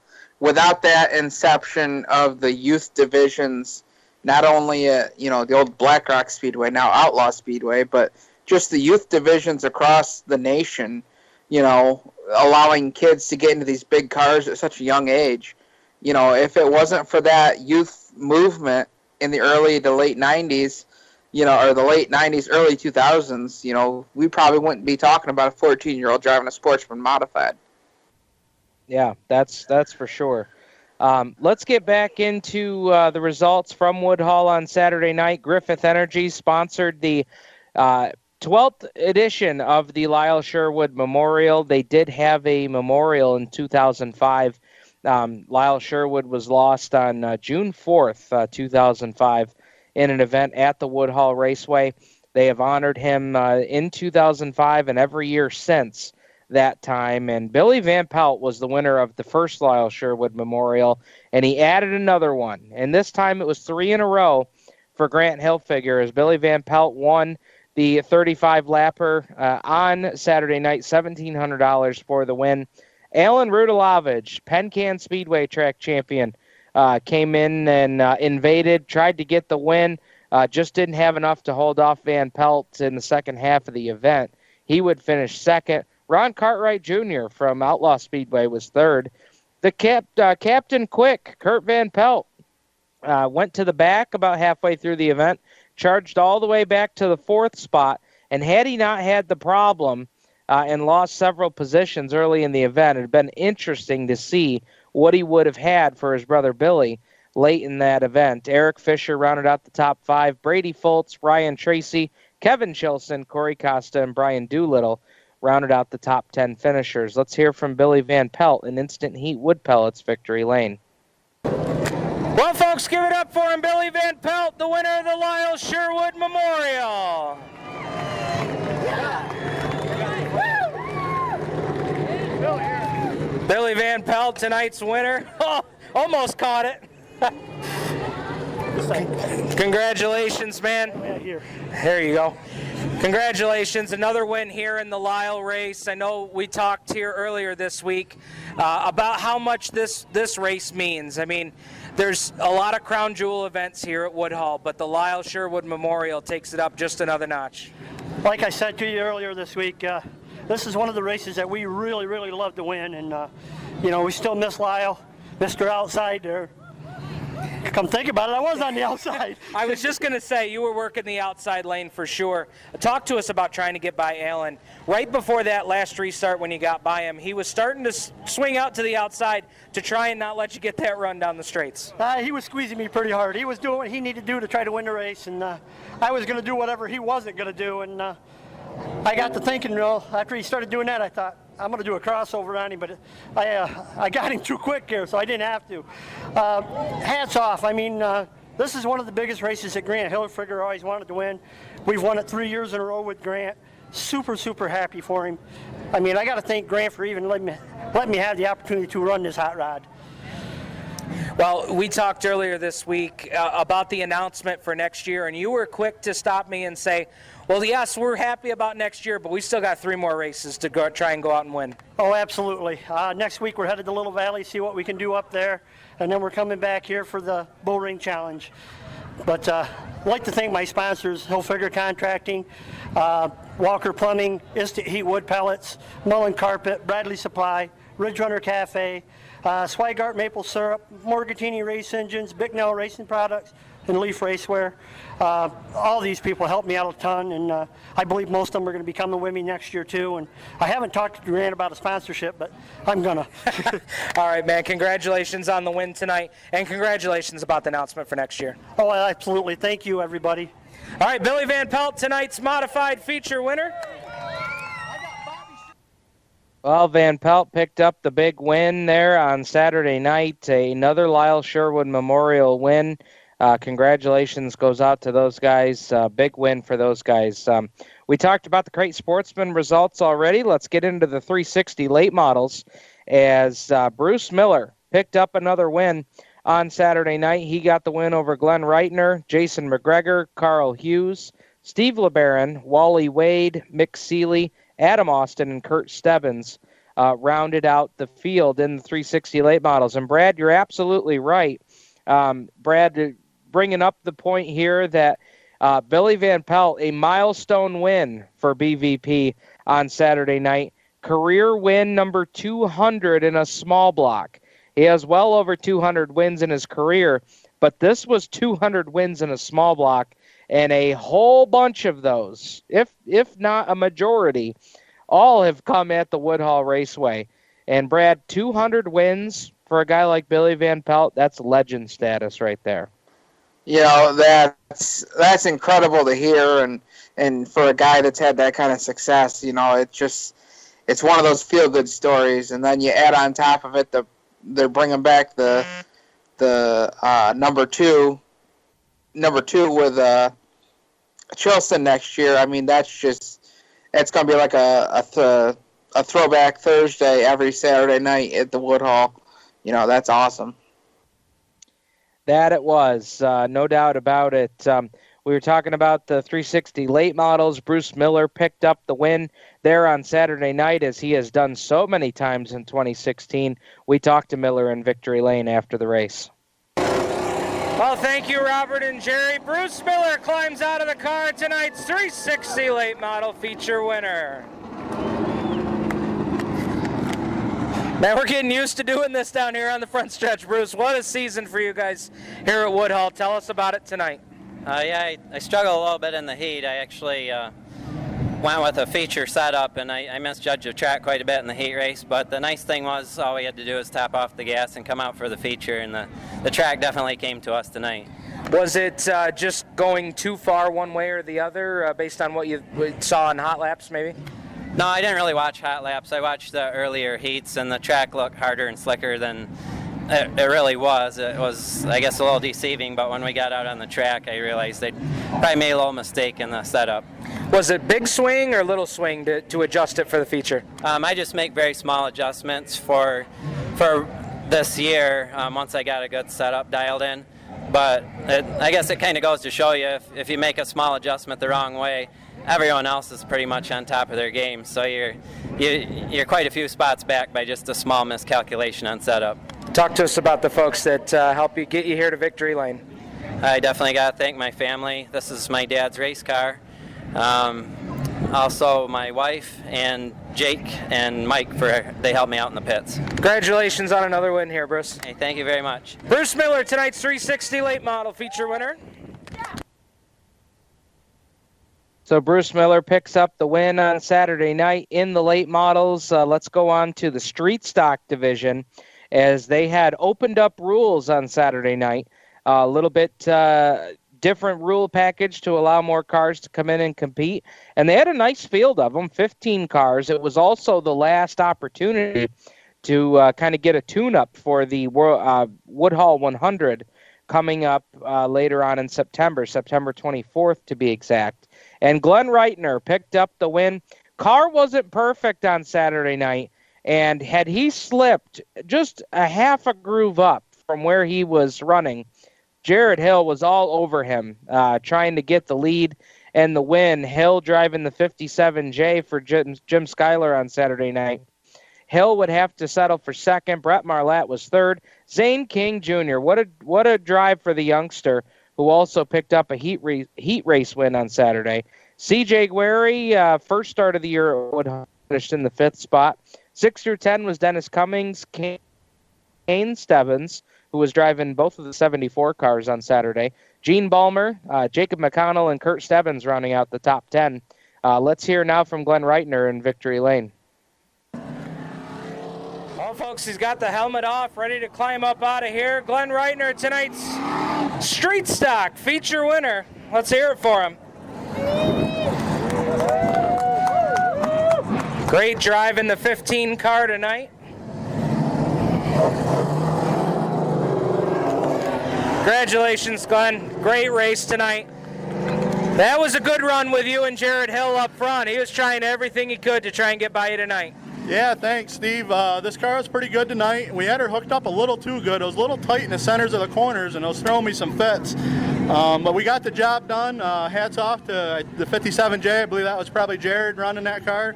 inception of the youth divisions, not only you know, the old Black Rock Speedway, now Outlaw Speedway, but just the youth divisions across the nation, you know, allowing kids to get into these big cars at such a young age. You know, if it wasn't for that youth movement in the early to late 90s, or the late 90s, early 2000s, we probably wouldn't be talking about a 14-year-old driving a Sportsman modified. Yeah, that's for sure. Let's get back into the results from Woodhull on Saturday night. Griffith Energy sponsored the 12th edition of the Lyle Sherwood Memorial. They did have a memorial in 2005. Lyle Sherwood was lost on June 4th, 2005, in an event at the Woodhull Raceway. They have honored him in 2005 and every year since that time. And Billy Van Pelt was the winner of the first Lyle Sherwood Memorial, and he added another one. And this time it was 3 in a row for Grant Hilfiger as Billy Van Pelt won the 35-lapper on Saturday night, $1,700 for the win. Alan Rudalovich, Penn Can Speedway track champion, came in and invaded, tried to get the win, just didn't have enough to hold off Van Pelt in the second half of the event. He would finish second. Ron Cartwright Jr. from Outlaw Speedway was third. The Captain Quick, Kurt Van Pelt, went to the back about halfway through the event, charged all the way back to the fourth spot, and had he not had the problem and lost several positions early in the event, it had been interesting to see what he would have had for his brother Billy late in that event. Eric Fisher rounded out the top 5. Brady Foltz, Ryan Tracy, Kevin Chilson, Corey Costa, and Brian Doolittle rounded out the top 10 finishers. Let's hear from Billy Van Pelt in Instant Heat Wood Pellets Victory Lane. Well, folks, give it up for him, Billy Van Pelt, the winner of the Lyle Sherwood Memorial. Billy Van Pelt, tonight's winner. Oh, almost caught it. Congratulations, man. There you go. Congratulations, another win here in the Lyle race. I know we talked here earlier this week about how much this race means. I mean, there's a lot of crown jewel events here at Woodhull, but the Lyle Sherwood Memorial takes it up just another notch. Like I said to you earlier this week, this is one of the races that we really, really love to win, and we still miss Lyle, Mr. Outside there. Come think about it, I was on the outside. I was just going to say, you were working the outside lane for sure. Talk to us about trying to get by Alan. Right before that last restart when you got by him, he was starting to swing out to the outside to try and not let you get that run down the straights. He was squeezing me pretty hard. He was doing what he needed to do to try to win the race, and I was going to do whatever he wasn't going to do. And I got to thinking, after he started doing that, I thought, I'm going to do a crossover on him, but I got him too quick here, so I didn't have to. Hats off. I mean, this is one of the biggest races that Grant Hilfiger always wanted to win. We've won it 3 years in a row with Grant. Super, super happy for him. I mean, I got to thank Grant for even letting me have the opportunity to run this hot rod. Well, we talked earlier this week about the announcement for next year, and you were quick to stop me and say, well, yes, we're happy about next year, but we still got 3 more races to try and go out and win. Oh, absolutely. Next week we're headed to Little Valley, see what we can do up there, and then we're coming back here for the Bull Ring Challenge. But I'd like to thank my sponsors, Hilfiger Contracting, Walker Plumbing, Instant Heat Wood Pellets, Mullen Carpet, Bradley Supply, Ridge Runner Cafe, Swigart Maple Syrup, Morgatini Race Engines, Bicknell Racing Products, and Leaf Racewear. All these people helped me out a ton, and I believe most of them are going to be coming with me next year too. And I haven't talked to Durant about a sponsorship, but I'm gonna. All right, man. Congratulations on the win tonight, and congratulations about the announcement for next year. Oh, absolutely. Thank you, everybody. All right, Billy Van Pelt, tonight's modified feature winner. Well, Van Pelt picked up the big win there on Saturday night. Another Lyle Sherwood Memorial win. Congratulations goes out to those guys. Big win for those guys. We talked about the Crate Sportsman results already. Let's get into the 360 late models as Bruce Miller picked up another win on Saturday night. He got the win over Glenn Reitner, Jason McGregor, Carl Hughes, Steve LeBaron, Wally Wade, Mick Seeley, Adam Austin, and Kurt Stebbins rounded out the field in the 360 late models. And Brad, you're absolutely right. Brad, bringing up the point here that Billy Van Pelt, a milestone win for BVP on Saturday night. Career win number 200 in a small block. He has well over 200 wins in his career, but this was 200 wins in a small block, And a whole bunch of those, if not a majority, all have come at the Woodhull Raceway. And Brad, 200 wins for a guy like Billy Van Pelt, that's legend status right there. You know, that's incredible to hear, and for a guy that's had that kind of success, you know, it's one of those feel-good stories. And then you add on top of it, they're bringing back the number two with Chilson next year. I mean, it's going to be like a throwback Thursday every Saturday night at the Woodhull. You know, that's awesome. That it was, no doubt about it. We were talking about the 360 late models. Bruce Miller picked up the win there on Saturday night, as he has done so many times in 2016. We talked to Miller in Victory Lane after the race. Well, thank you, Robert and Jerry. Bruce Miller climbs out of the car, tonight's 360 late model feature winner. Man, we're getting used to doing this down here on the front stretch, Bruce. What a season for you guys here at Woodhull. Tell us about it tonight. I struggled a little bit in the heat. I actually went with a feature setup, and I misjudged the track quite a bit in the heat race. But the nice thing was all we had to do was tap off the gas and come out for the feature, and the track definitely came to us tonight. Was it just going too far one way or the other based on what you saw in hot laps maybe? No, I didn't really watch hot laps. I watched the earlier heats, and the track looked harder and slicker than it really was. It was, I guess, a little deceiving, but when we got out on the track, I realized they probably made a little mistake in the setup. Was it big swing or little swing to adjust it for the feature? I just make very small adjustments for this year once I got a good setup dialed in. But I guess it kind of goes to show you if you make a small adjustment the wrong way, everyone else is pretty much on top of their game. So you're quite a few spots back by just a small miscalculation on setup. Talk to us about the folks that help you get you here to Victory Lane. I definitely got to thank my family. This is my dad's race car. Also my wife and Jake and Mike, they helped me out in the pits. Congratulations on another win here, Bruce. Hey, thank you very much. Bruce Miller, tonight's 360 late model feature winner. So Bruce Miller picks up the win on Saturday night in the late models. Let's go on to the street stock division, as they had opened up rules on Saturday night. A little bit different rule package to allow more cars to come in and compete. And they had a nice field of them, 15 cars. It was also the last opportunity to kind of get a tune-up for the Woodhull 100 coming up later on in September 24th to be exact. And Glenn Reitner picked up the win. Car wasn't perfect on Saturday night, and had he slipped just a half a groove up from where he was running, Jared Hill was all over him, trying to get the lead and the win. Hill driving the 57J for Jim Schuyler on Saturday night. Hill would have to settle for second. Brett Marlatt was third. Zane King Jr., what a drive for the youngster, who also picked up a heat race win on Saturday. C.J. Guerry, first start of the year, would finished in the 5th spot. 6 through 10 was Dennis Cummings. Kane Stebbins, who was driving both of the 74 cars on Saturday. Gene Balmer, Jacob McConnell, and Kurt Stebbins rounding out the top 10. Let's hear now from Glenn Reitner in Victory Lane. Well, folks, he's got the helmet off, ready to climb up out of here. Glenn Reitner, tonight's street stock feature winner. Let's hear it for him. Great drive in the 15 car tonight. Congratulations, Glenn. Great race tonight. That was a good run with you and Jared Hill up front. He was trying everything he could to try and get by you tonight. Yeah, thanks, Steve. This car was pretty good tonight. We had her hooked up a little too good. It was a little tight in the centers of the corners, and it was throwing me some fits. But we got the job done. Hats off to the 57J. I believe that was probably Jared running that car.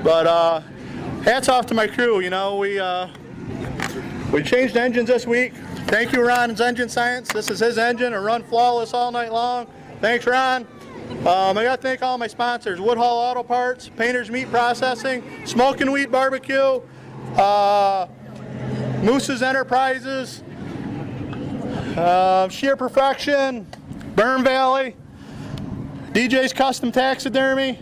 But hats off to my crew. You know, we changed engines this week. Thank you, Ron's Engine Science. This is his engine. It run flawless all night long. Thanks, Ron. I got to thank all my sponsors: Woodhull Auto Parts, Painter's Meat Processing, Smoke and Wheat Barbecue, Moose's Enterprises, Sheer Perfection, Burn Valley, DJ's Custom Taxidermy.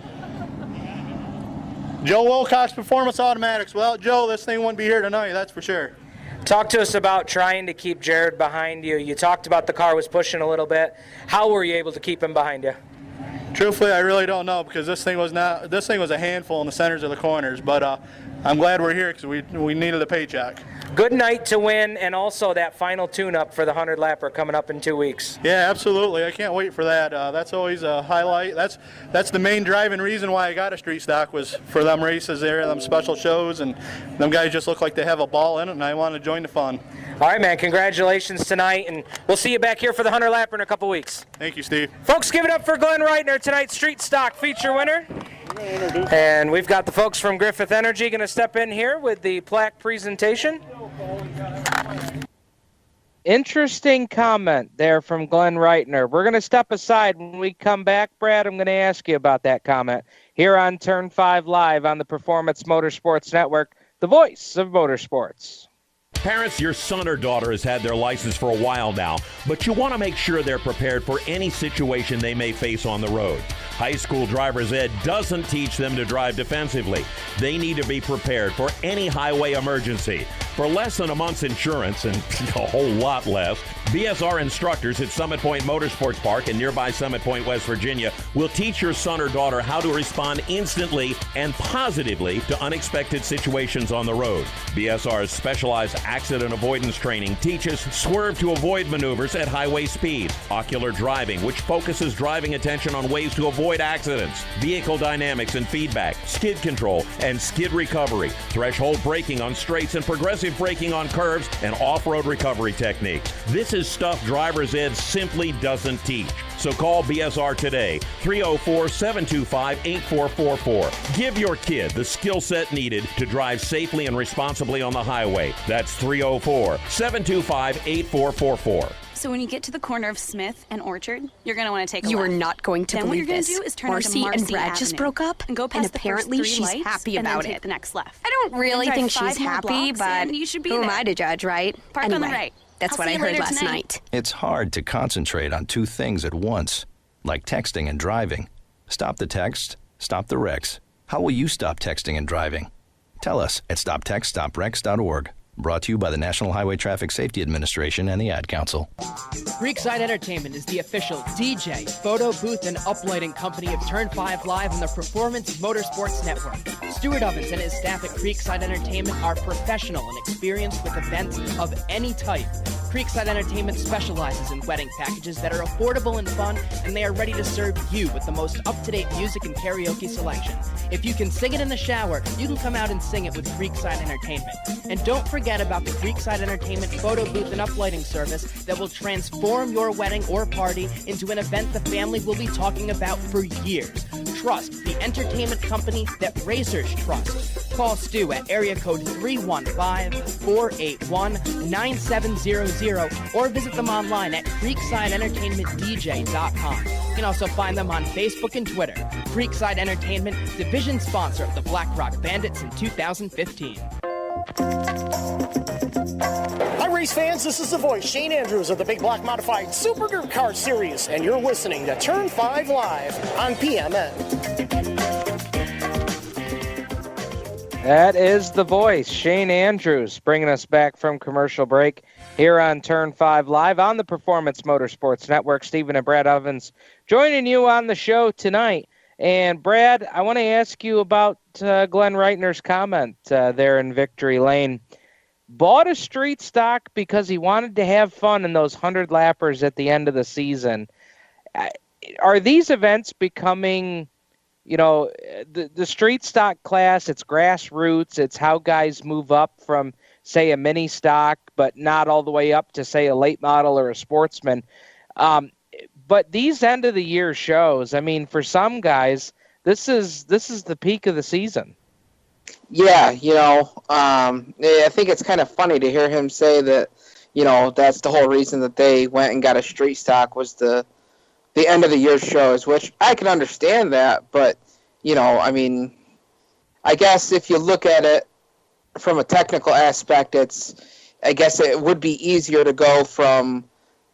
Joe Wilcox Performance Automatics. Without Joe, this thing wouldn't be here tonight, that's for sure. Talk to us about trying to keep Jared behind you. You talked about the car was pushing a little bit. How were you able to keep him behind you? Truthfully, I really don't know, because this thing was a handful in the centers of the corners, but I'm glad we're here because we needed a paycheck. Good night to win, and also that final tune-up for the 100-lapper coming up in 2 weeks. Yeah, absolutely. I can't wait for that. That's always a highlight. That's the main driving reason why I got a street stock, was for them races there, them special shows, and them guys just look like they have a ball in it, and I want to join the fun. All right, man. Congratulations tonight, and we'll see you back here for the 100-lapper in a couple weeks. Thank you, Steve. Folks, give it up for Glenn Reitner, tonight's street stock feature winner. And we've got the folks from Griffith Energy going to step in here with the plaque presentation. Interesting comment there from Glenn Reitner. We're going to step aside. When we come back, Brad, I'm going to ask you about that comment here on Turn 5 Live on the Performance Motorsports Network, the voice of motorsports. Parents, your son or daughter has had their license for a while now, but you want to make sure they're prepared for any situation they may face on the road. High school driver's ed doesn't teach them to drive defensively. They need to be prepared for any highway emergency. For less than a month's insurance, and a whole lot less, BSR instructors at Summit Point Motorsports Park in nearby Summit Point, West Virginia, will teach your son or daughter how to respond instantly and positively to unexpected situations on the road. BSR's specialized accident avoidance training teaches swerve to avoid maneuvers at highway speed, ocular driving, which focuses driving attention on ways to avoid accidents, vehicle dynamics and feedback, skid control and skid recovery, threshold braking on straights and progressive braking on curves, and off-road recovery techniques. This is stuff driver's ed simply doesn't teach. So call BSR today, 304-725-8444. Give your kid the skill set needed to drive safely and responsibly on the highway. That's 304-725-8444. So when you get to the corner of Smith and Orchard, you're going to want to take a You left. are not going to then believe what you're this. going to do is turn Marcy into Marcy and Brad Avenue just broke up, and go past and the apparently first 3 she's lights, happy and about then take it. the next left. I don't really Then think drive she's 5 more happy, blocks, but and you should be who am there. I to judge, right? Park on the Anyway, right. That's I'll what see I you heard later last tonight. night. It's hard to concentrate on 2 things at once, like texting and driving. Stop the text, stop the wrecks. How will you stop texting and driving? Tell us at stoptextstoprex.org. Brought to you by the National Highway Traffic Safety Administration and the Ad Council. Creekside Entertainment is the official DJ, photo booth, and uplighting company of Turn 5 Live on the Performance Motorsports Network. Stuart Ovens and his staff at Creekside Entertainment are professional and experienced with events of any type. Creekside Entertainment specializes in wedding packages that are affordable and fun, and they are ready to serve you with the most up-to-date music and karaoke selection. If you can sing it in the shower, you can come out and sing it with Creekside Entertainment. And don't forget about the Creekside Entertainment photo booth and uplighting service that will transform your wedding or party into an event the family will be talking about for years. Trust the entertainment company that racers trust. Call Stu at area code 315-481-9700 or visit them online at creeksideentertainmentdj.com. You can also find them on Facebook and Twitter. Creekside Entertainment, division sponsor of the Black Rock Bandits in 2015. Hi, race fans. This is the voice, Shane Andrews of the Big Block Modified Super Dirt Car Series, and you're listening to Turn 5 Live on PMN. That is the voice, Shane Andrews, bringing us back from commercial break here on Turn 5 Live on the Performance Motorsports Network. Stephen and Brad Ovens joining you on the show tonight. And, Brad, I want to ask you about Glenn Reitner's comment there in Victory Lane. Bought a street stock because he wanted to have fun in those 100-lappers at the end of the season. Are these events becoming, the street stock class, it's grassroots, it's how guys move up from, say, a mini stock, but not all the way up to, say, a late model or a sportsman. But these end-of-the-year shows, I mean, for some guys, this is the peak of the season. Yeah, I think it's kind of funny to hear him say that, that's the whole reason that they went and got a street stock was the end-of-the-year shows, which I can understand that. But, I guess if you look at it from a technical aspect, I guess it would be easier to go from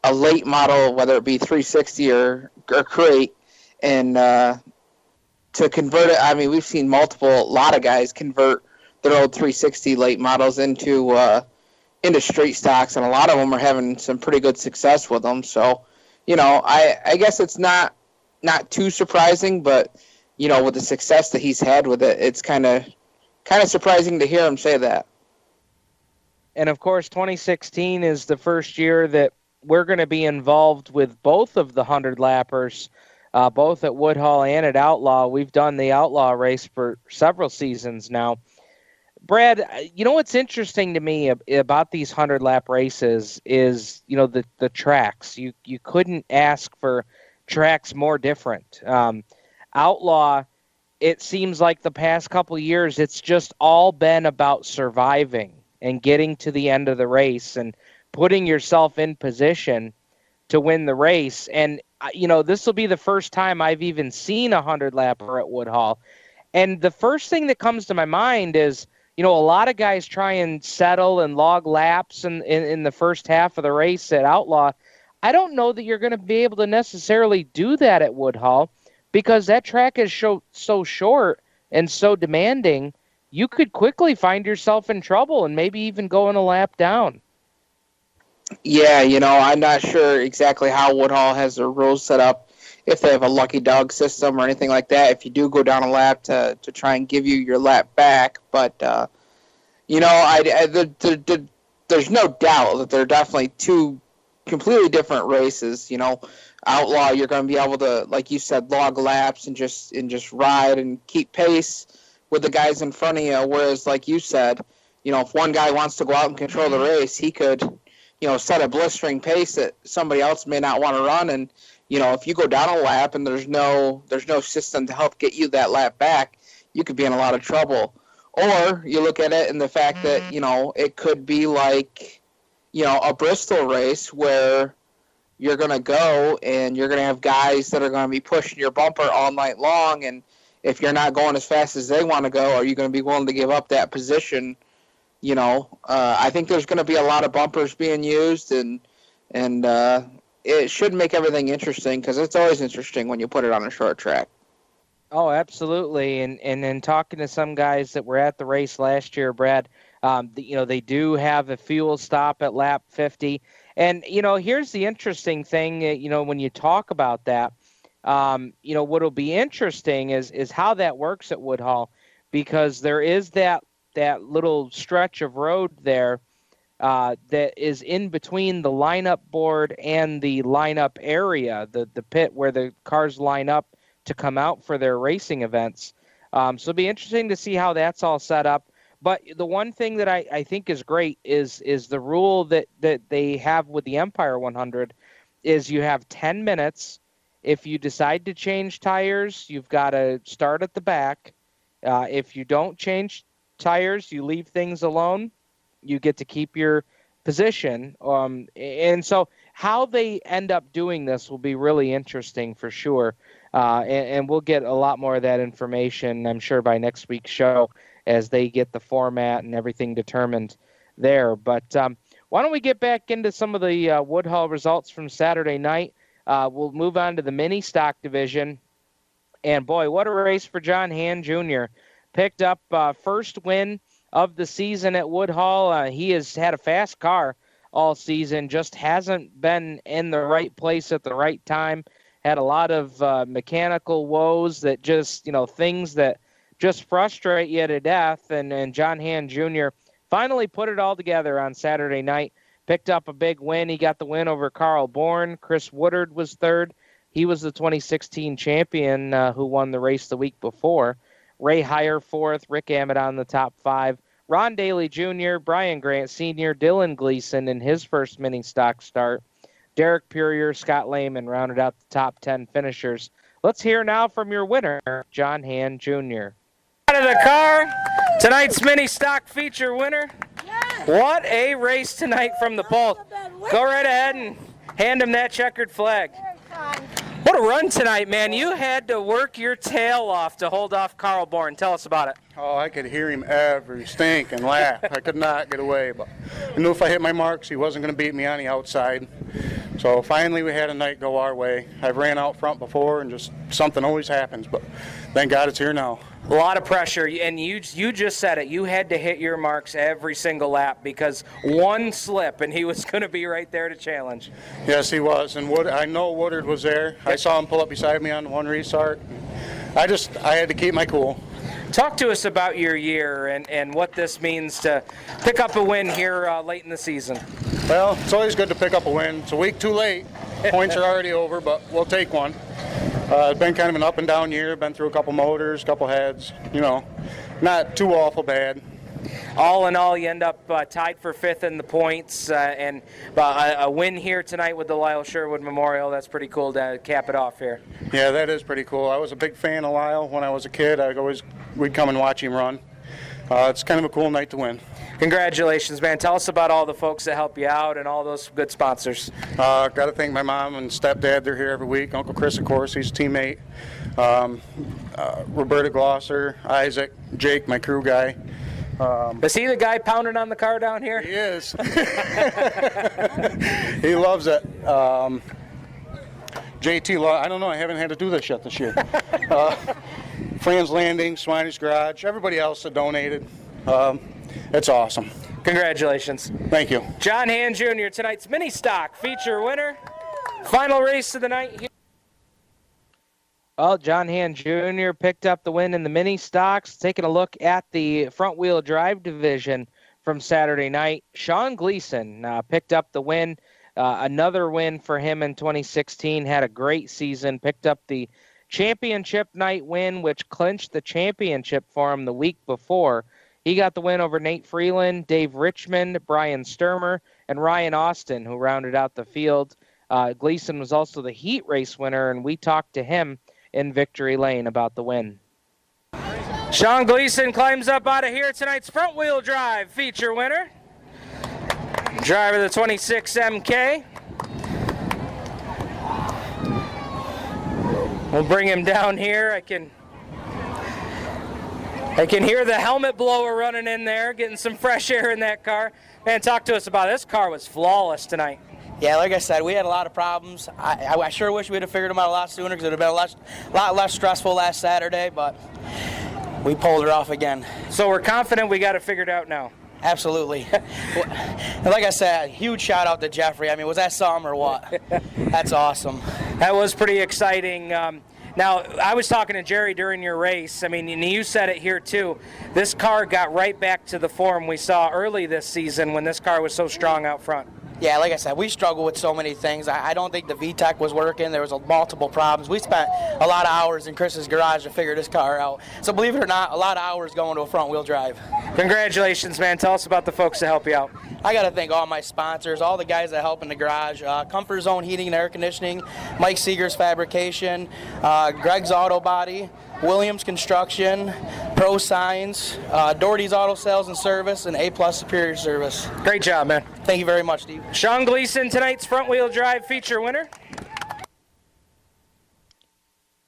a late model, whether it be 360 or Crate, and to convert it. I mean, we've seen a lot of guys convert their old 360 late models into straight stocks, and a lot of them are having some pretty good success with them. So, I guess it's not too surprising, but with the success that he's had with it, it's kind of surprising to hear him say that. And of course, 2016 is the first year that we're going to be involved with both of the 100 lappers, both at Woodhull and at Outlaw. We've done the Outlaw race for several seasons now. Brad, what's interesting to me about these 100 lap races is, the tracks. You couldn't ask for tracks more different. Outlaw, it seems like the past couple of years, it's just all been about surviving and getting to the end of the race and putting yourself in position to win the race. And, this will be the first time I've even seen a 100-lapper at Woodhull. And the first thing that comes to my mind is, a lot of guys try and settle and log laps in the first half of the race at Outlaw. I don't know that you're going to be able to necessarily do that at Woodhull because that track is so short and so demanding. You could quickly find yourself in trouble and maybe even going a lap down. Yeah, I'm not sure exactly how Woodhull has their rules set up, if they have a lucky dog system or anything like that, if you do go down a lap to try and give you your lap back. But, there's no doubt that they're definitely two completely different races. Outlaw, you're going to be able to, like you said, log laps and just ride and keep pace with the guys in front of you. Whereas, like you said, if one guy wants to go out and control the race, he could, set a blistering pace that somebody else may not want to run. And, if you go down a lap and there's no system to help get you that lap back, you could be in a lot of trouble. Or you look at it in the fact that, it could be like, a Bristol race where you're going to go and you're going to have guys that are going to be pushing your bumper all night long. And if you're not going as fast as they want to go, are you going to be willing to give up that position? I think there's going to be a lot of bumpers being used, and it should make everything interesting because it's always interesting when you put it on a short track. Oh, absolutely. And then talking to some guys that were at the race last year, Brad, they do have a fuel stop at lap 50. And, here's the interesting thing, when you talk about that, what'll be interesting is how that works at Woodhull, because there is that little stretch of road there that is in between the lineup board and the lineup area, the pit where the cars line up to come out for their racing events. So it'll be interesting to see how that's all set up. But the one thing that I think is great is the rule that they have with the Empire 100 is you have 10 minutes. If you decide to change tires, you've got to start at the back. If you don't change tires, you leave things alone, you get to keep your position. And so how they end up doing this will be really interesting for sure. And we'll get a lot more of that information, I'm sure, by next week's show as they get the format and everything determined there. But why don't we get back into some of the Woodhull results from Saturday night? We'll move on to the mini stock division. And boy, what a race for John Hand Jr. Picked up first win of the season at Woodhull. He has had a fast car all season, just hasn't been in the right place at the right time. Had a lot of mechanical woes that just, things that just frustrate you to death. And John Hand Jr. finally put it all together on Saturday night. Picked up a big win. He got the win over Carl Bourne. Chris Woodard was third. He was the 2016 champion who won the race the week before. Ray Heyer fourth. Rick Amidon the top five. Ron Daly Jr., Brian Grant Sr., Dylan Gleason in his first mini stock start. Derek Purrier, Scott Lehman rounded out the top 10 finishers. Let's hear now from your winner, John Hand Jr. Out of the car, tonight's mini stock feature winner. Yes. What a race tonight from the pole. Go right ahead and hand him that checkered flag. What a run tonight, man. You had to work your tail off to hold off Carl Bourne. Tell us about it. Oh, I could hear him every stink and laugh. I could not get away, but I knew if I hit my marks, he wasn't going to beat me on the outside. So finally we had a night go our way. I've ran out front before and just something always happens, but thank God it's here now. A lot of pressure, and you just said it. You had to hit your marks every single lap because one slip and he was going to be right there to challenge. Yes, he was, and I know Woodard was there. I saw him pull up beside me on one restart. I had to keep my cool. Talk to us about your year and what this means to pick up a win here late in the season. Well, it's always good to pick up a win. It's a week too late. Points are already over, but we'll take one. It's been kind of an up and down year. Been through a couple motors, a couple heads. Not too awful bad. All in all, you end up tied for 5th in the points, and a win here tonight with the Lyle Sherwood Memorial. That's pretty cool to cap it off here. Yeah, that is pretty cool. I was a big fan of Lyle when I was a kid. We'd come and watch him run. It's kind of a cool night to win. Congratulations, man. Tell us about all the folks that help you out and all those good sponsors. Got to thank my mom and stepdad. They're here every week. Uncle Chris, of course, he's a teammate. Roberta Glosser, Isaac, Jake, my crew guy. Is he the guy pounding on the car down here? He is. He loves it. JT, I don't know. I haven't had to do this yet this year. Fran's Landing, Swiner's Garage, everybody else that donated. It's awesome. Congratulations. Thank you. John Hand Jr., tonight's mini stock feature winner. Final race of the night. Well, John Hand Jr. picked up the win in the mini stocks. Taking a look at the front wheel drive division from Saturday night, Sean Gleason picked up the win. Another win for him in 2016. Had a great season. Picked up the championship night win, which clinched the championship for him the week before. He got the win over Nate Freeland, Dave Richmond, Brian Sturmer, and Ryan Austin, who rounded out the field. Gleason was also the heat race winner, and we talked to him in Victory Lane about the win. Sean Gleason climbs up out of here, tonight's front wheel drive feature winner. Driver of the 26 MK. We'll bring him down here. I can hear the helmet blower running in there, getting some fresh air in that car. Man, talk to us about it. This car was flawless tonight. Yeah, like I said, we had a lot of problems. I sure wish we'd have figured them out a lot sooner because it would have been a lot less stressful last Saturday, but we pulled her off again. So we're confident we got it figured out now. Absolutely. And like I said, huge shout out to Jeffrey. I mean, was that something or what? That's awesome. That was pretty exciting. Now, I was talking to Jerry during your race. I mean, and you said it here too. This car got right back to the form we saw early this season when this car was so strong out front. Yeah, like I said, we struggled with so many things. I don't think the VTEC was working. There was multiple problems. We spent a lot of hours in Chris's garage to figure this car out. So believe it or not, a lot of hours going to a front-wheel drive. Congratulations, man. Tell us about the folks that help you out. I got to thank all my sponsors, all the guys that help in the garage, Comfort Zone Heating and Air Conditioning, Mike Seeger's Fabrication, Greg's Auto Body, Williams Construction, Pro Signs, Daugherty's Auto Sales and Service, and A+ Superior Service. Great job, man. Thank you very much, Steve. Sean Gleason, tonight's front-wheel drive feature winner.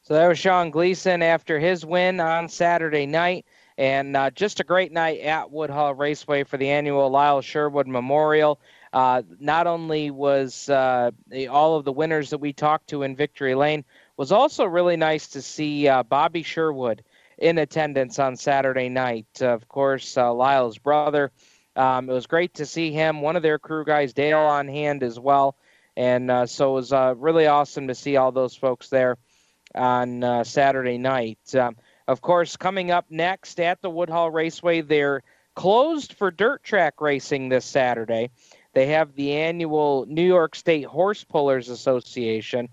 So that was Sean Gleason after his win on Saturday night. And just a great night at Woodhull Raceway for the annual Lyle Sherwood Memorial. Not only was all of the winners that we talked to in Victory Lane, was also really nice to see Bobby Sherwood in attendance on Saturday night. Of course, Lyle's brother. It was great to see him. One of their crew guys, Dale, on hand as well. And so it was really awesome to see all those folks there on Saturday night. Of course, coming up next at the Woodhull Raceway, they're closed for dirt track racing this Saturday. They have the annual New York State Horse Pullers Association.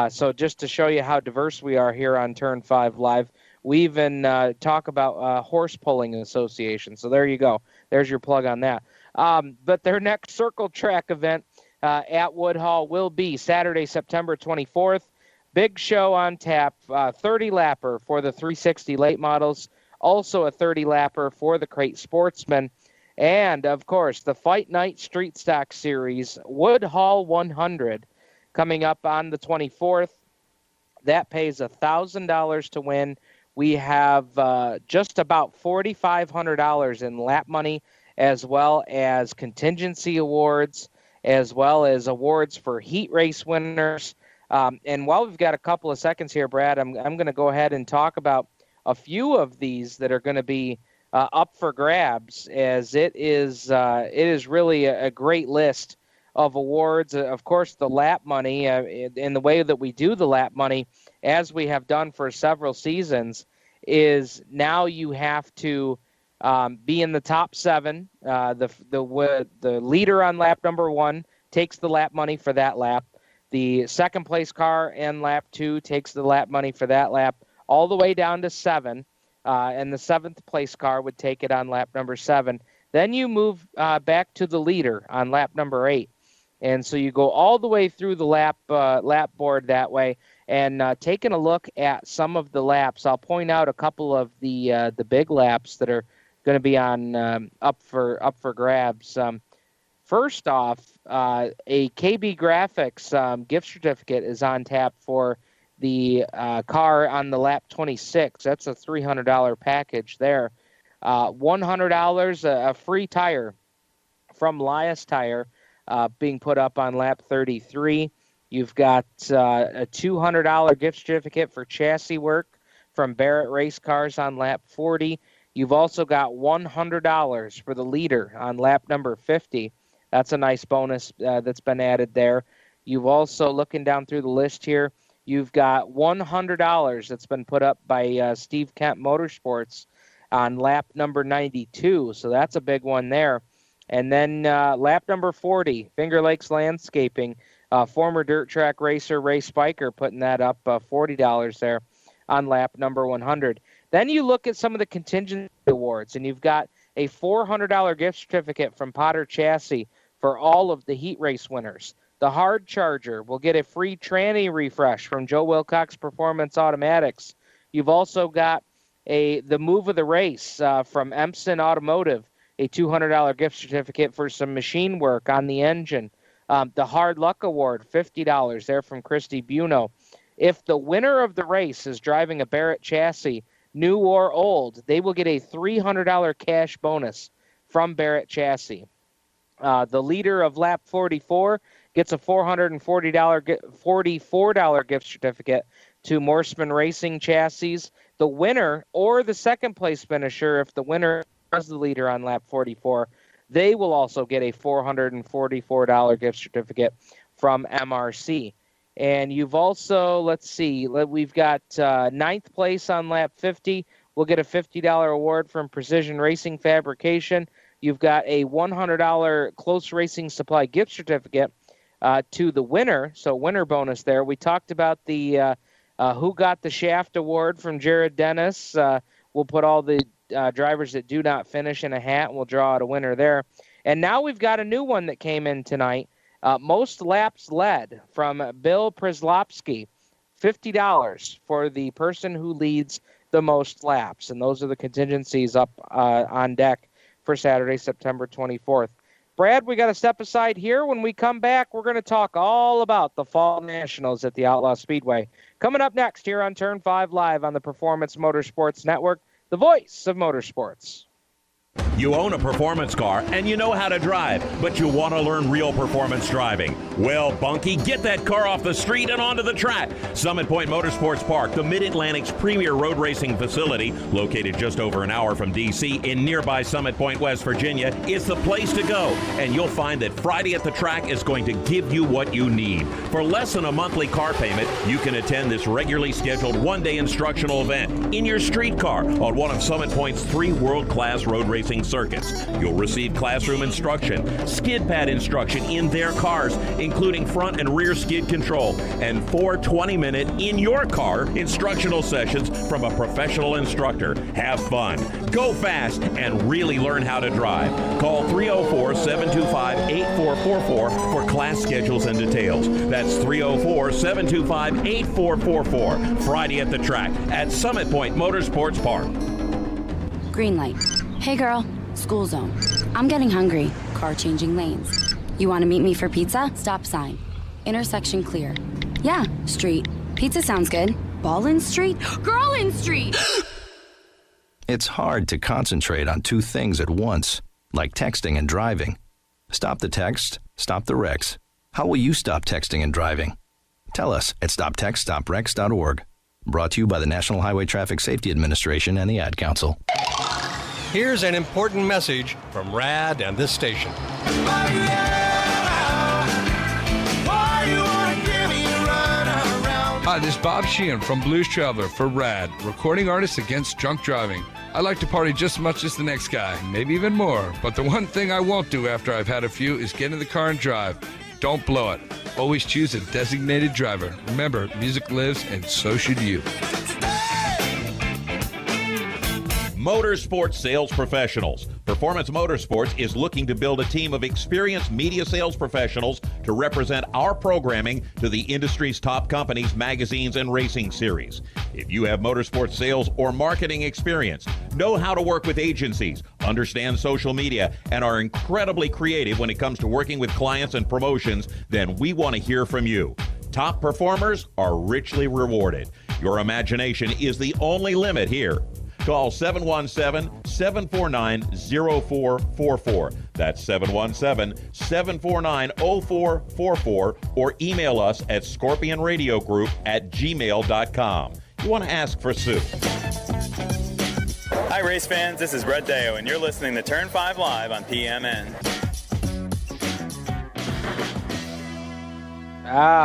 So just to show you how diverse we are here on Turn 5 Live, we even talk about Horse Pulling Association. So there you go. There's your plug on that. But their next circle track event at Woodhull will be Saturday, September 24th. Big show on tap, 30-lapper for the 360 late models, also a 30-lapper for the Crate Sportsman, and, of course, the Fight Night Street Stock Series, Woodhull 100, coming up on the 24th. That pays $1,000 to win. We have just about $4,500 in lap money, as well as contingency awards as well as awards for heat race winners. And while we've got a couple of seconds here, Brad, I'm going to go ahead and talk about a few of these that are going to be up for grabs, as it is really a great list of awards. Of course, the lap money, in the way that we do the lap money, as we have done for several seasons, is now you have to be in the top 7. The leader on lap number 1 takes the lap money for that lap. The second place car in lap 2 takes the lap money for that lap, all the way down to 7. And the 7th place car would take it on lap number 7. Then you move back to the leader on lap number 8. And so you go all the way through the lap board that way. And taking a look at some of the laps, I'll point out a couple of the big laps that are going to be on up for grabs. First off, a KB Graphics gift certificate is on tap for the car on the lap 26. That's a $300 package there. $100, a free tire from Lias Tire being put up on lap 33. You've got a $200 gift certificate for chassis work from Barrett Race Cars on lap 40. You've also got $100 for the leader on lap number 50. That's a nice bonus that's been added there. You've also, looking down through the list here, you've got $100 that's been put up by Steve Kemp Motorsports on lap number 92. So that's a big one there. And then lap number 40, Finger Lakes Landscaping, former dirt track racer Ray Spiker putting that up, $40 there on lap number 100. Then you look at some of the contingency awards, and you've got a $400 gift certificate from Potter Chassis for all of the heat race winners. The Hard Charger will get a free tranny refresh from Joe Wilcox Performance Automatics. You've also got the Move of the Race from Empson Automotive, a $200 gift certificate for some machine work on the engine. The Hard Luck Award, $50 there from Christy Buno. If the winner of the race is driving a Barrett chassis, new or old, they will get a $300 cash bonus from Barrett Chassis. The leader of lap 44 gets a $44 gift certificate to Morseman Racing Chassis. The winner or the second place finisher, if the winner is the leader on lap 44, they will also get a $444 gift certificate from MRC. And you've also, we've got ninth place on lap 50. We'll get a $50 award from Precision Racing Fabrication. You've got a $100 Close Racing Supply gift certificate to the winner, so winner bonus there. We talked about the Who Got the Shaft award from Jared Dennis. We'll put all the drivers that do not finish in a hat, and we'll draw out a winner there. And now we've got a new one that came in tonight. Most laps led from Bill Przyslopski, $50 for the person who leads the most laps. And those are the contingencies up on deck for Saturday, September 24th. Brad, we got to step aside here. When we come back, we're going to talk all about the Fall Nationals at the Outlaw Speedway. Coming up next here on Turn 5 Live on the Performance Motorsports Network, the voice of motorsports. You own a performance car and you know how to drive, but you want to learn real performance driving. Well, Bunky, get that car off the street and onto the track. Summit Point Motorsports Park, the Mid-Atlantic's premier road racing facility, located just over an hour from D.C. in nearby Summit Point, West Virginia, is the place to go. And you'll find that Friday at the Track is going to give you what you need. For less than a monthly car payment, you can attend this regularly scheduled one-day instructional event in your street car on one of Summit Point's 3 world-class road racing circuits. You'll receive classroom instruction, skid pad instruction in their cars, including front and rear skid control, and 4 20-minute in-your-car instructional sessions from a professional instructor. Have fun, go fast, and really learn how to drive. Call 304-725-8444 for class schedules and details. That's 304-725-8444. Friday at the Track at Summit Point Motorsports Park. Green light. Hey girl, school zone. I'm getting hungry. Car changing lanes. You want to meet me for pizza? Stop sign. Intersection clear. Yeah, street. Pizza sounds good. Ballin' Street? Girlin' Street! It's hard to concentrate on 2 things at once, like texting and driving. Stop the text, stop the wrecks. How will you stop texting and driving? Tell us at stoptextstoprex.org. Brought to you by the National Highway Traffic Safety Administration and the Ad Council. Here's an important message from RAD and this station. Hi, this is Bob Sheehan from Blues Traveler for RAD, recording artists against drunk driving. I like to party just as much as the next guy, maybe even more. But the one thing I won't do after I've had a few is get in the car and drive. Don't blow it. Always choose a designated driver. Remember, music lives, and so should you. Motorsports sales professionals. Performance Motorsports is looking to build a team of experienced media sales professionals to represent our programming to the industry's top companies, magazines, and racing series. If you have motorsports sales or marketing experience, know how to work with agencies, understand social media, and are incredibly creative when it comes to working with clients and promotions, then we want to hear from you. Top performers are richly rewarded. Your imagination is the only limit here. Call 717-749-0444. That's 717-749-0444, or email us at scorpionradiogroup@gmail.com. You want to ask for Sue. Hi, race fans. This is Brett Deo, and you're listening to Turn 5 Live on PMN.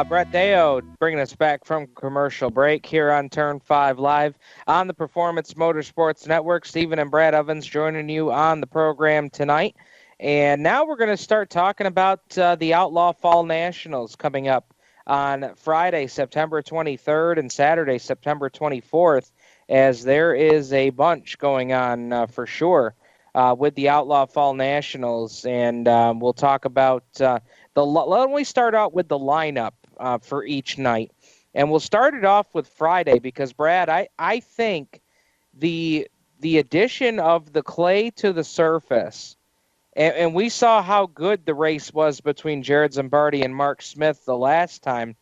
Brett Deo bringing us back from commercial break here on Turn 5 Live on the Performance Motorsports Network. Stephen and Brad Ovens joining you on the program tonight. And now we're going to start talking about the Outlaw Fall Nationals coming up on Friday, September 23rd and Saturday, September 24th, as there is a bunch going on for sure with the Outlaw Fall Nationals. And we'll talk about let me start out with the lineup for each night. And we'll start it off with Friday because, Brad, I think the addition of the clay to the surface, and we saw how good the race was between Jared Zimbardi and Mark Smith the last time.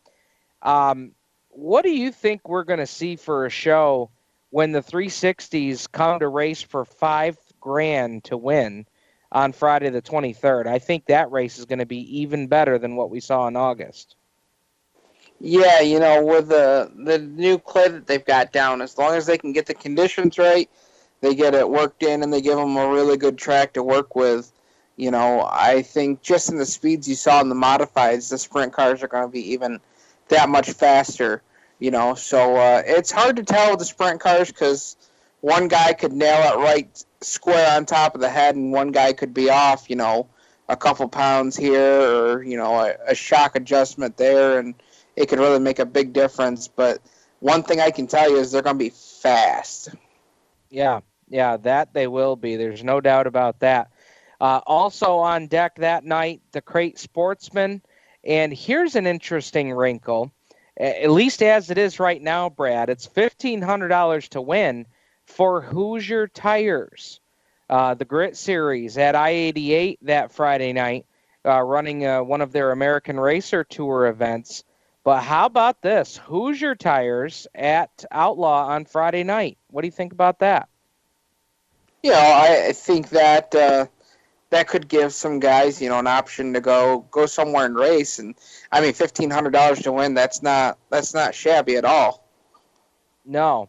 What do you think we're going to see for a show when the 360s come to race for $5,000 to win on Friday the 23rd? I think that race is going to be even better than what we saw in August. Yeah, with the new clay that they've got down, as long as they can get the conditions right, they get it worked in, and they give them a really good track to work with. I think just in the speeds you saw in the modifieds, the sprint cars are going to be even that much faster. So it's hard to tell with the sprint cars because one guy could nail it right square on top of the head, and one guy could be off, a couple pounds here or, a shock adjustment there, and it could really make a big difference. But one thing I can tell you is they're going to be fast. Yeah, that they will be. There's no doubt about that. Also on deck that night, the Crate Sportsman. And here's an interesting wrinkle, at least as it is right now, Brad. It's $1,500 to win for Hoosier Tires, the Grit Series at I-88 that Friday night, running one of their American Racer Tour events. But how about this? Hoosier Tires at Outlaw on Friday night. What do you think about that? I think that that could give some guys, an option to go somewhere and race. And I mean, $1,500 to win, that's not shabby at all. No.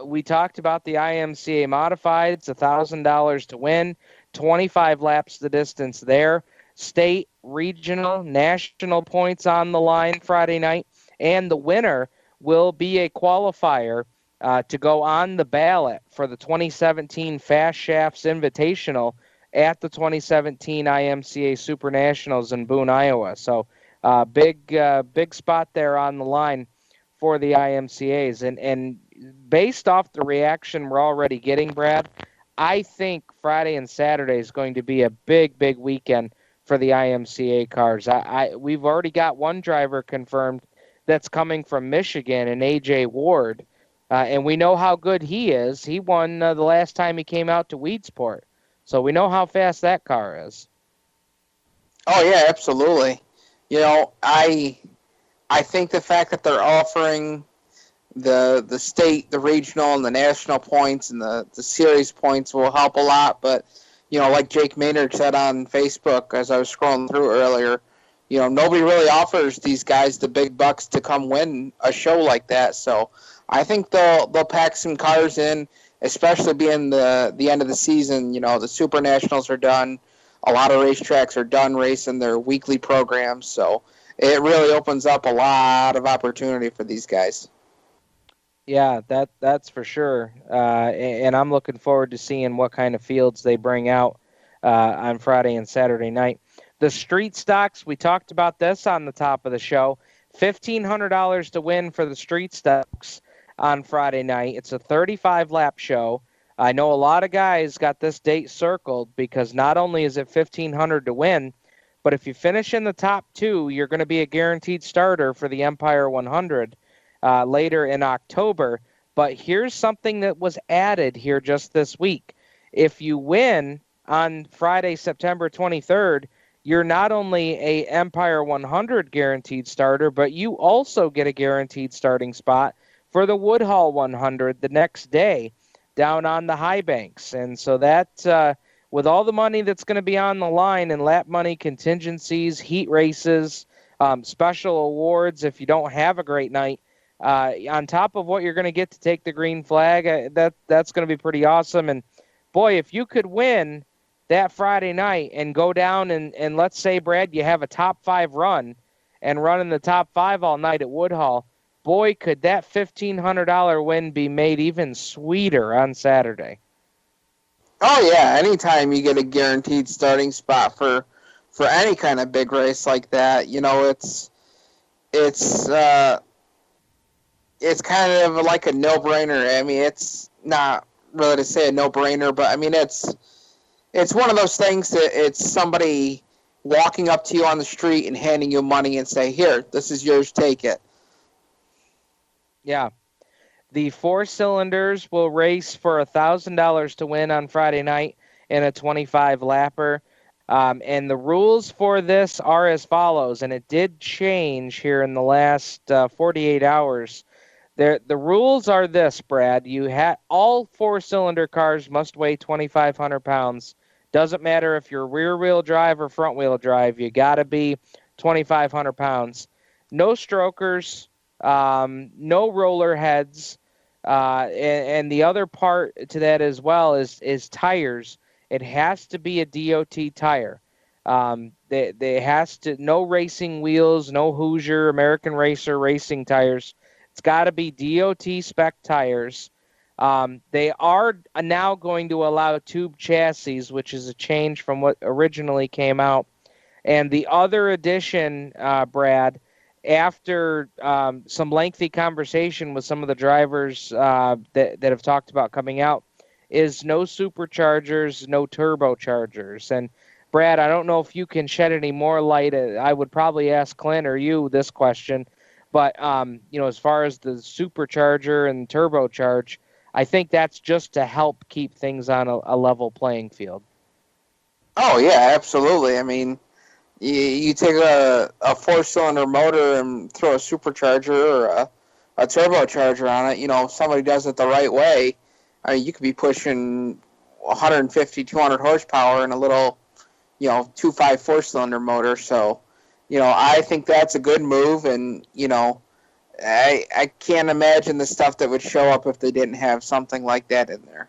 We talked about the IMCA modifieds, $1,000 to win, 25 laps the distance there. State, regional, national points on the line Friday night. And the winner will be a qualifier to go on the ballot for the 2017 Fast Shafts Invitational at the 2017 IMCA Super Nationals in Boone, Iowa. So big spot there on the line for the IMCAs. And based off the reaction we're already getting, Brad, I think Friday and Saturday is going to be a big weekend for the IMCA cars. We've already got one driver confirmed that's coming from Michigan, and A.J. Ward, and we know how good he is. He won the last time he came out to Weedsport, so we know how fast that car is. Oh, yeah, absolutely. I think the fact that they're offering the state, the regional, and the national points and the series points will help a lot, but like Jake Maynard said on Facebook as I was scrolling through earlier, nobody really offers these guys the big bucks to come win a show like that. So I think they'll pack some cars in, especially being the end of the season. The Super Nationals are done. A lot of racetracks are done racing their weekly programs. So it really opens up a lot of opportunity for these guys. Yeah, that's for sure. And I'm looking forward to seeing what kind of fields they bring out on Friday and Saturday night. The street stocks, we talked about this on the top of the show. $1,500 to win for the street stocks on Friday night. It's a 35-lap show. I know a lot of guys got this date circled because not only is it $1,500 to win, but if you finish in the top 2, you're going to be a guaranteed starter for the Empire 100 later in October. But here's something that was added here just this week. If you win on Friday, September 23rd, you're not only a Empire 100 guaranteed starter, but you also get a guaranteed starting spot for the Woodhull 100 the next day down on the high banks. And so that, with all the money that's going to be on the line and lap money, contingencies, heat races, special awards if you don't have a great night, on top of what you're going to get to take the green flag, that's going to be pretty awesome. And boy, if you could win that Friday night and go down and let's say, Brad, you have a top 5 run and run in the top 5 all night at Woodhull, boy, could that $1,500 win be made even sweeter on Saturday. Oh yeah, anytime you get a guaranteed starting spot for any kind of big race like that, it's kind of like a no-brainer. I mean, it's not really to say a no-brainer, but I mean, it's one of those things that it's somebody walking up to you on the street and handing you money and say, here, this is yours, take it. Yeah. The 4 cylinders will race for $1,000 to win on Friday night in a 25-lapper. And the rules for this are as follows, and it did change here in the last 48 hours. The rules are this, Brad. All 4-cylinder cars must weigh 2,500 pounds. Doesn't matter if you're rear-wheel drive or front-wheel drive. You got to be 2,500 pounds. No strokers, no roller heads, and the other part to that as well is tires. It has to be a DOT tire. They has to no racing wheels, no Hoosier, American Racer racing tires. It's got to be DOT spec tires. They are now going to allow tube chassis, which is a change from what originally came out. And the other addition, Brad, after some lengthy conversation with some of the drivers that have talked about coming out, is no superchargers, no turbochargers. And Brad, I don't know if you can shed any more light. I would probably ask Clint or you this question. But, as far as the supercharger and turbocharge, I think that's just to help keep things on a level playing field. Oh, yeah, absolutely. I mean, you take a 4-cylinder motor and throw a supercharger or a turbocharger on it. If somebody does it the right way, I mean, you could be pushing 150, 200 horsepower in a little, 2.5 4-cylinder motor. So, I think that's a good move. And, I can't imagine the stuff that would show up if they didn't have something like that in there.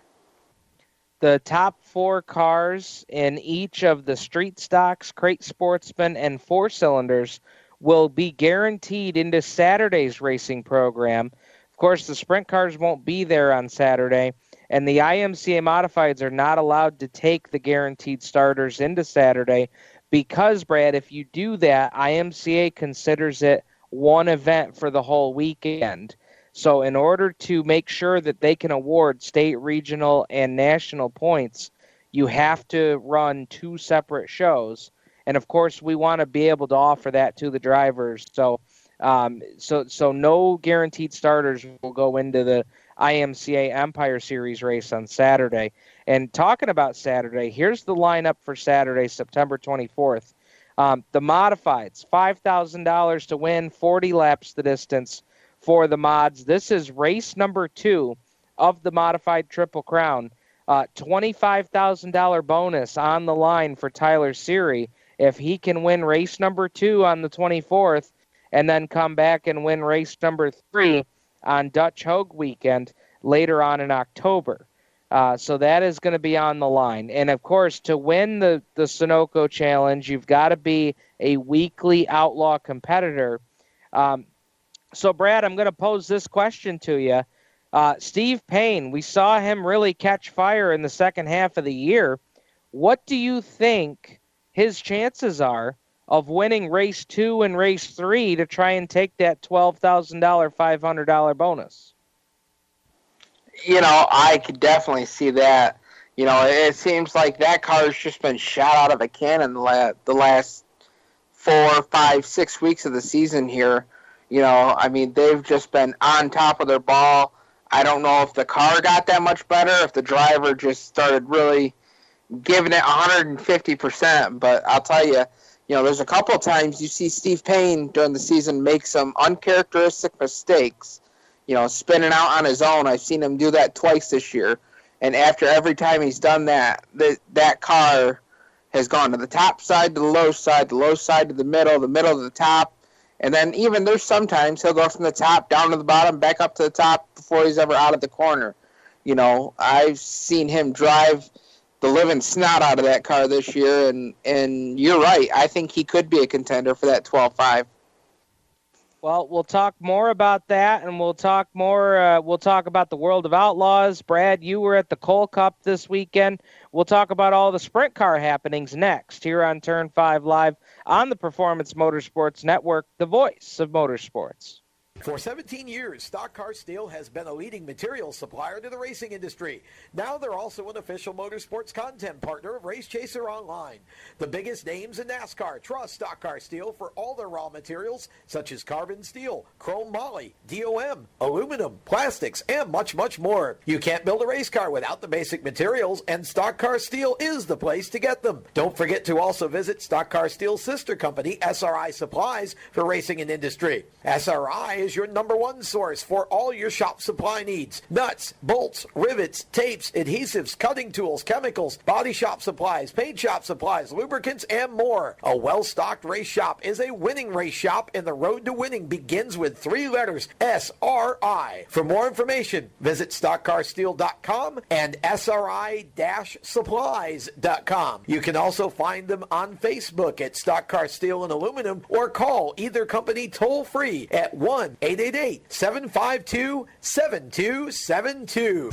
The top 4 cars in each of the street stocks, Crate Sportsman, and 4-cylinders will be guaranteed into Saturday's racing program. Of course, the sprint cars won't be there on Saturday, and the IMCA modifieds are not allowed to take the guaranteed starters into Saturday because, Brad, if you do that, IMCA considers it one event for the whole weekend. So in order to make sure that they can award state, regional, and national points, you have to run 2 separate shows. And, of course, we want to be able to offer that to the drivers. So no guaranteed starters will go into the IMCA Empire Series race on Saturday. And talking about Saturday, here's the lineup for Saturday, September 24th. The modifieds, $5,000 to win, 40 laps the distance for the mods. This is race number 2 of the modified Triple Crown. $25,000 bonus on the line for Tyler Seary if he can win race number 2 on the 24th and then come back and win race number 3 on Dutch Hogue weekend later on in October. So that is going to be on the line. And, of course, to win the Sunoco Challenge, you've got to be a weekly outlaw competitor. So, Brad, I'm going to pose this question to you. Steve Payne, we saw him really catch fire in the second half of the year. What do you think his chances are of winning race 2 and race 3 to try and take that $12,000 $500 bonus? I could definitely see that. It seems like that car's just been shot out of a cannon the last 4, 5, 6 weeks of the season here. They've just been on top of their ball. I don't know if the car got that much better, if the driver just started really giving it 150%. But I'll tell you, there's a couple of times you see Steve Payne during the season make some uncharacteristic mistakes, spinning out on his own. I've seen him do that twice this year. And after every time he's done that, that car has gone to the top side, to the low side to the middle to the top. And then even there's sometimes he'll go from the top down to the bottom, back up to the top before he's ever out of the corner. I've seen him drive the living snot out of that car this year, and you're right. I think he could be a contender for that 12-5. Well, we'll talk more about that, and we'll talk about the World of Outlaws. Brad, you were at the Coal Cup this weekend. We'll talk about all the sprint car happenings next here on Turn 5 Live on the Performance Motorsports Network, the voice of motorsports. For 17 years, Stock Car Steel has been a leading materials supplier to the racing industry. Now they're also an official motorsports content partner of Race Chaser Online. The biggest names in NASCAR trust Stock Car Steel for all their raw materials, such as carbon steel, chrome moly, DOM, aluminum, plastics, and much, much more. You can't build a race car without the basic materials, and Stock Car Steel is the place to get them. Don't forget to also visit Stock Car Steel's sister company, SRI Supplies, for racing and industry. SRI is your #1 source for all your shop supply needs. Nuts, bolts, rivets, tapes, adhesives, cutting tools, chemicals, body shop supplies, paint shop supplies, lubricants, and more. A well-stocked race shop is a winning race shop, and the road to winning begins with 3 letters, SRI. For more information, visit stockcarsteel.com and SRI-supplies.com. You can also find them on Facebook at Stock Car Steel and Aluminum, or call either company toll-free at 1-888-752-7272.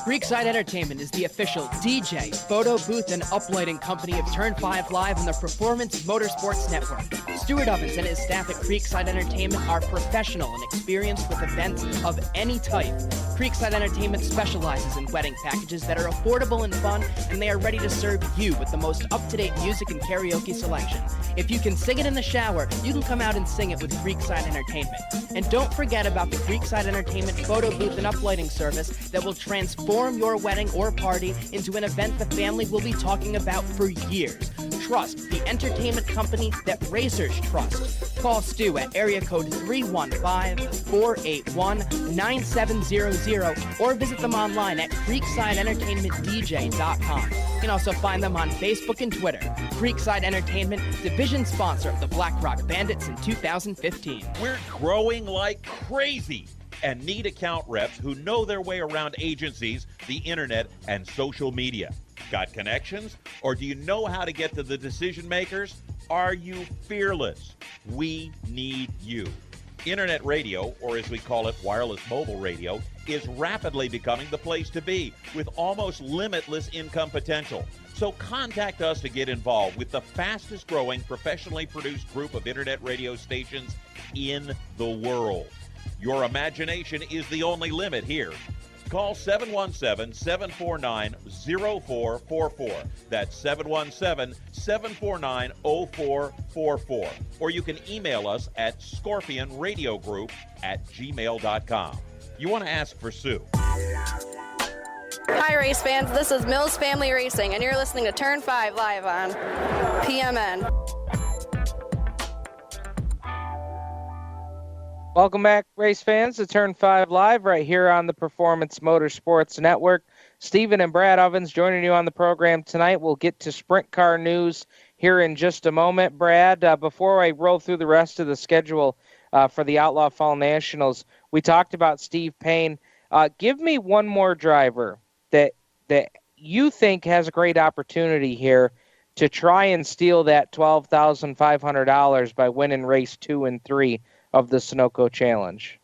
Creekside Entertainment is the official DJ, photo booth, and uplighting company of Turn 5 Live on the Performance Motorsports Network. Stuart Ovens and his staff at Creekside Entertainment are professional and experienced with events of any type. Creekside Entertainment specializes in wedding packages that are affordable and fun, and they are ready to serve you with the most up-to-date music and karaoke selection. If you can sing it in the shower, you can come out and sing it with Creekside Entertainment. And don't forget about the Creekside Entertainment photo booth and uplighting service that will transform your wedding or party into an event the family will be talking about for years. Trust the entertainment company that racers trust. Call Stu at area code 315-481-9700 or visit them online at creeksideentertainmentdj.com. You can also find them on Facebook and Twitter. Creekside Entertainment, division sponsor of the Black Rock Bandits in 2015. We're growing like crazy and need account reps who know their way around agencies, the internet, and social media. Got connections? Or do you know how to get to the decision makers? Are you fearless? We need you. Internet radio, or as we call it, wireless mobile radio, is rapidly becoming the place to be with almost limitless income potential. So contact us to get involved with the fastest growing professionally produced group of internet radio stations in the world. Your imagination is the only limit here. Call 717-749-0444. That's 717-749-0444. Or you can email us at scorpionradiogroup@gmail.com. You want to ask for Sue. Hi, race fans. This is Mills Family Racing, and you're listening to Turn 5 Live on PMN. Welcome back, race fans, to Turn 5 Live right here on the Performance Motorsports Network. Steven and Brad Ovens joining you on the program tonight. We'll get to sprint car news here in just a moment. Brad, before I roll through the rest of the schedule for the Outlaw Fall Nationals, we talked about Steve Payne. Give me one more driver that you think has a great opportunity here to try and steal that $12,500 by winning race 2 and 3 of the Sunoco Challenge.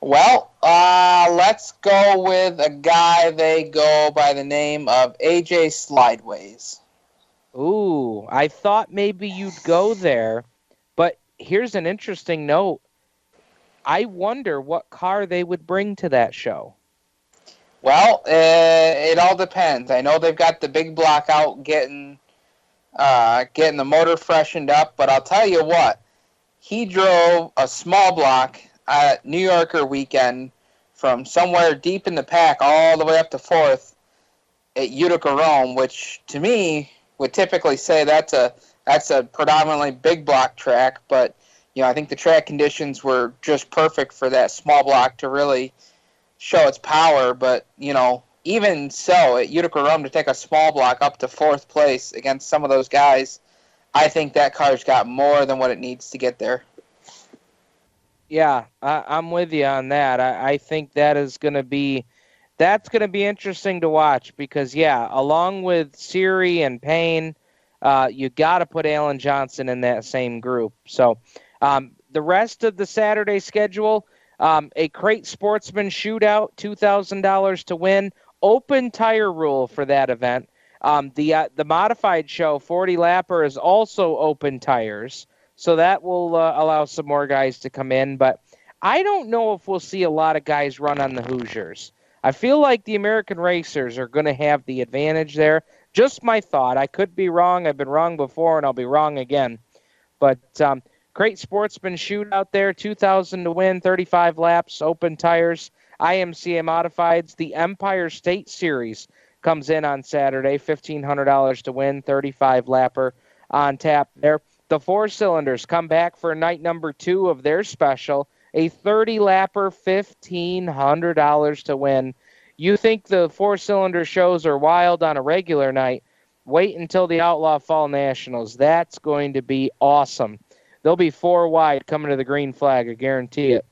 Well, let's go with a guy they go by the name of AJ Slideways. Ooh, I thought maybe you'd go there, but here's an interesting note. I wonder what car they would bring to that show. Well, it all depends. I know they've got the big block out getting the motor freshened up, but I'll tell you what, he drove a small block at New Yorker weekend from somewhere deep in the pack all the way up to 4th at Utica Rome, which to me would typically say that's a predominantly big block track, but I think the track conditions were just perfect for that small block to really show its power. But even so, at Utica Rome to take a small block up to 4th place against some of those guys, I think that car's got more than what it needs to get there. Yeah, I'm with you on that. I think that's going to be interesting to watch because, along with Siri and Payne, you got to put Alan Johnson in that same group. So the rest of the Saturday schedule, a Crate Sportsman shootout, $2,000 to win. Open tire rule for that event. The modified show, 40 Lapper, is also open tires. So that will allow some more guys to come in. But I don't know if we'll see a lot of guys run on the Hoosiers. I feel like the American racers are going to have the advantage there. Just my thought. I could be wrong. I've been wrong before, and I'll be wrong again. But Crate Sportsman shootout there, 2,000 to win, 35 laps, open tires, IMCA modifieds. The Empire State Series comes in on Saturday, $1,500 to win, 35 lapper on tap there. The Four Cylinders come back for night number 2 of their special, a 30-lapper, $1,500 to win. You think the four-cylinder shows are wild on a regular night? Wait until the Outlaw Fall Nationals. That's going to be awesome. They'll be 4 wide coming to the green flag, I guarantee it.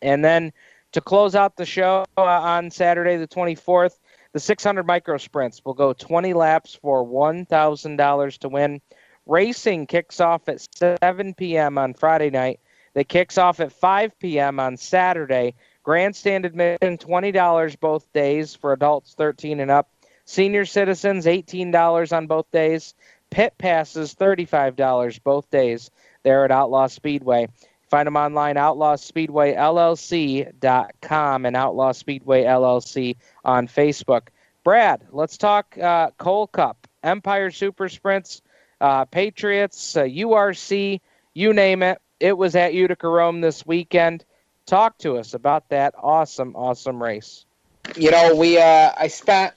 And then to close out the show on Saturday the 24th, the 600 micro sprints will go 20 laps for $1,000 to win. Racing kicks off at 7 p.m. on Friday night. That kicks off at 5 p.m. on Saturday. Grandstand admission, $20 both days for adults 13 and up. Senior citizens, $18 on both days. Pit passes, $35 both days there at Outlaw Speedway. Find them online, outlawspeedwayllc.com and Outlaw Speedway LLC on Facebook. Brad, let's talk Coal Cup, Empire Super Sprints, Patriots, URC, you name it. It was at Utica Rome this weekend. Talk to us about that awesome, awesome race. I spent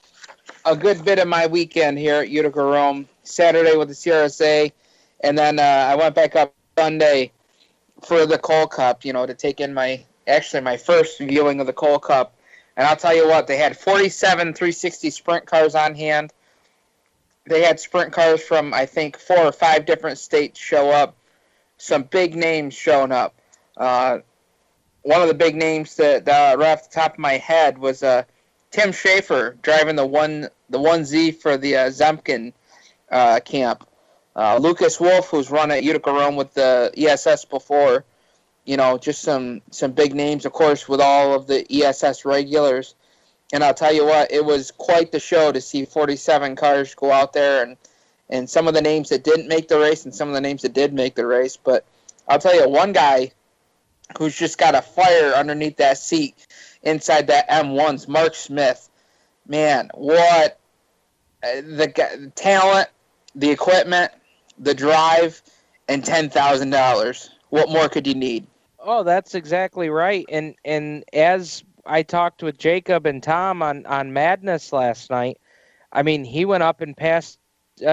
a good bit of my weekend here at Utica Rome, Saturday with the CRSA, and then I went back up Sunday for the Coal Cup, to take in my first viewing of the Coal Cup. And I'll tell you what, they had 47 360 sprint cars on hand. They had sprint cars from, I think, 4 or 5 different states show up. Some big names showing up. One of the big names that right off the top of my head was Tim Schaefer driving the 1Z for the Zemkin camp. Lucas Wolf, who's run at Utica Rome with the ESS before. Just some big names, of course, with all of the ESS regulars. And I'll tell you what, it was quite the show to see 47 cars go out there and some of the names that didn't make the race and some of the names that did make the race. But I'll tell you, one guy who's just got a fire underneath that seat inside that M1's Mark Smith. Man, what the talent, the equipment, the drive, and $10,000. What more could you need? Oh, that's exactly right. And as I talked with Jacob and Tom on Madness last night, I mean, he went up and passed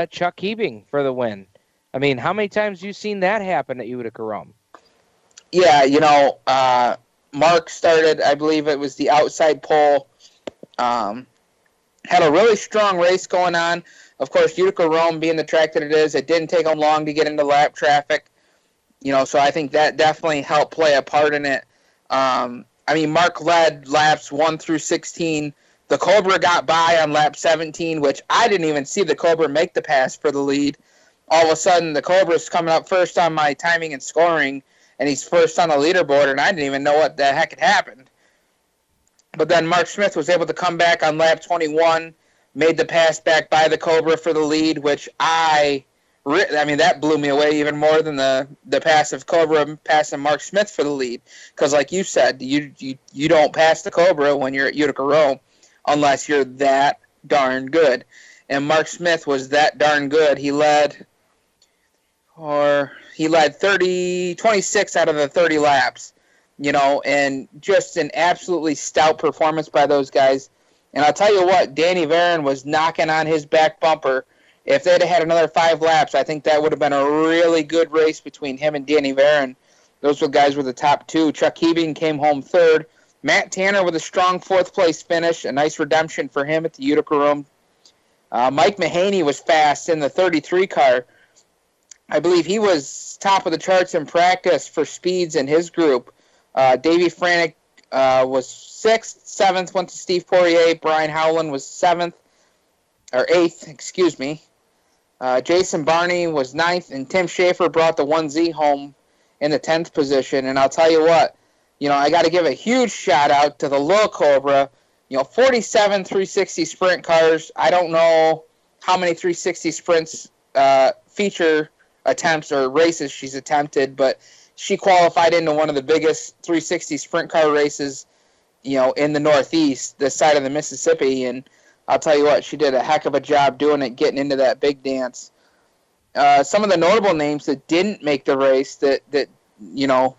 Chuck Hebing for the win. I mean, how many times have you seen that happen at Utica Rome? Yeah, Mark started, I believe it was the outside pole Had a really strong race going on. Of course, Utica Rome being the track that it is, it didn't take them long to get into lap traffic. So I think that definitely helped play a part in it. Mark led laps 1 through 16. The Cobra got by on lap 17, which I didn't even see the Cobra make the pass for the lead. All of a sudden, the Cobra's coming up first on my timing and scoring, and he's first on the leaderboard, and I didn't even know what the heck had happened. But then Mark Smith was able to come back on lap 21, made the pass back by the Cobra for the lead, which that blew me away even more than the pass of Cobra passing Mark Smith for the lead. Because like you said, you don't pass the Cobra when you're at Utica Rome unless you're that darn good. And Mark Smith was that darn good. He led 26 out of the 30 laps, and just an absolutely stout performance by those guys. And I'll tell you what, Danny Varon was knocking on his back bumper. If they'd have had another 5 laps, I think that would have been a really good race between him and Danny Varon. Those guys were the top 2. Chuck Hebing came home 3rd. Matt Tanner with a strong 4th-place finish, a nice redemption for him at the Utica Rome. Mike Mahaney was fast in the 33 car. I believe he was top of the charts in practice for speeds in his group. Davey Franek was 6th, 7th went to Steve Poirier. Brian Howland was 8th, excuse me. Jason Barney was 9th, and Tim Schaefer brought the 1Z home in the 10th position. And I'll tell you what, I got to give a huge shout out to the Little Cobra. 47 360 sprint cars. I don't know how many 360 sprints feature attempts or races she's attempted, but she qualified into one of the biggest 360 sprint car races, in the Northeast, this side of the Mississippi. And I'll tell you what, she did a heck of a job doing it, getting into that big dance. Some of the notable names that didn't make the race that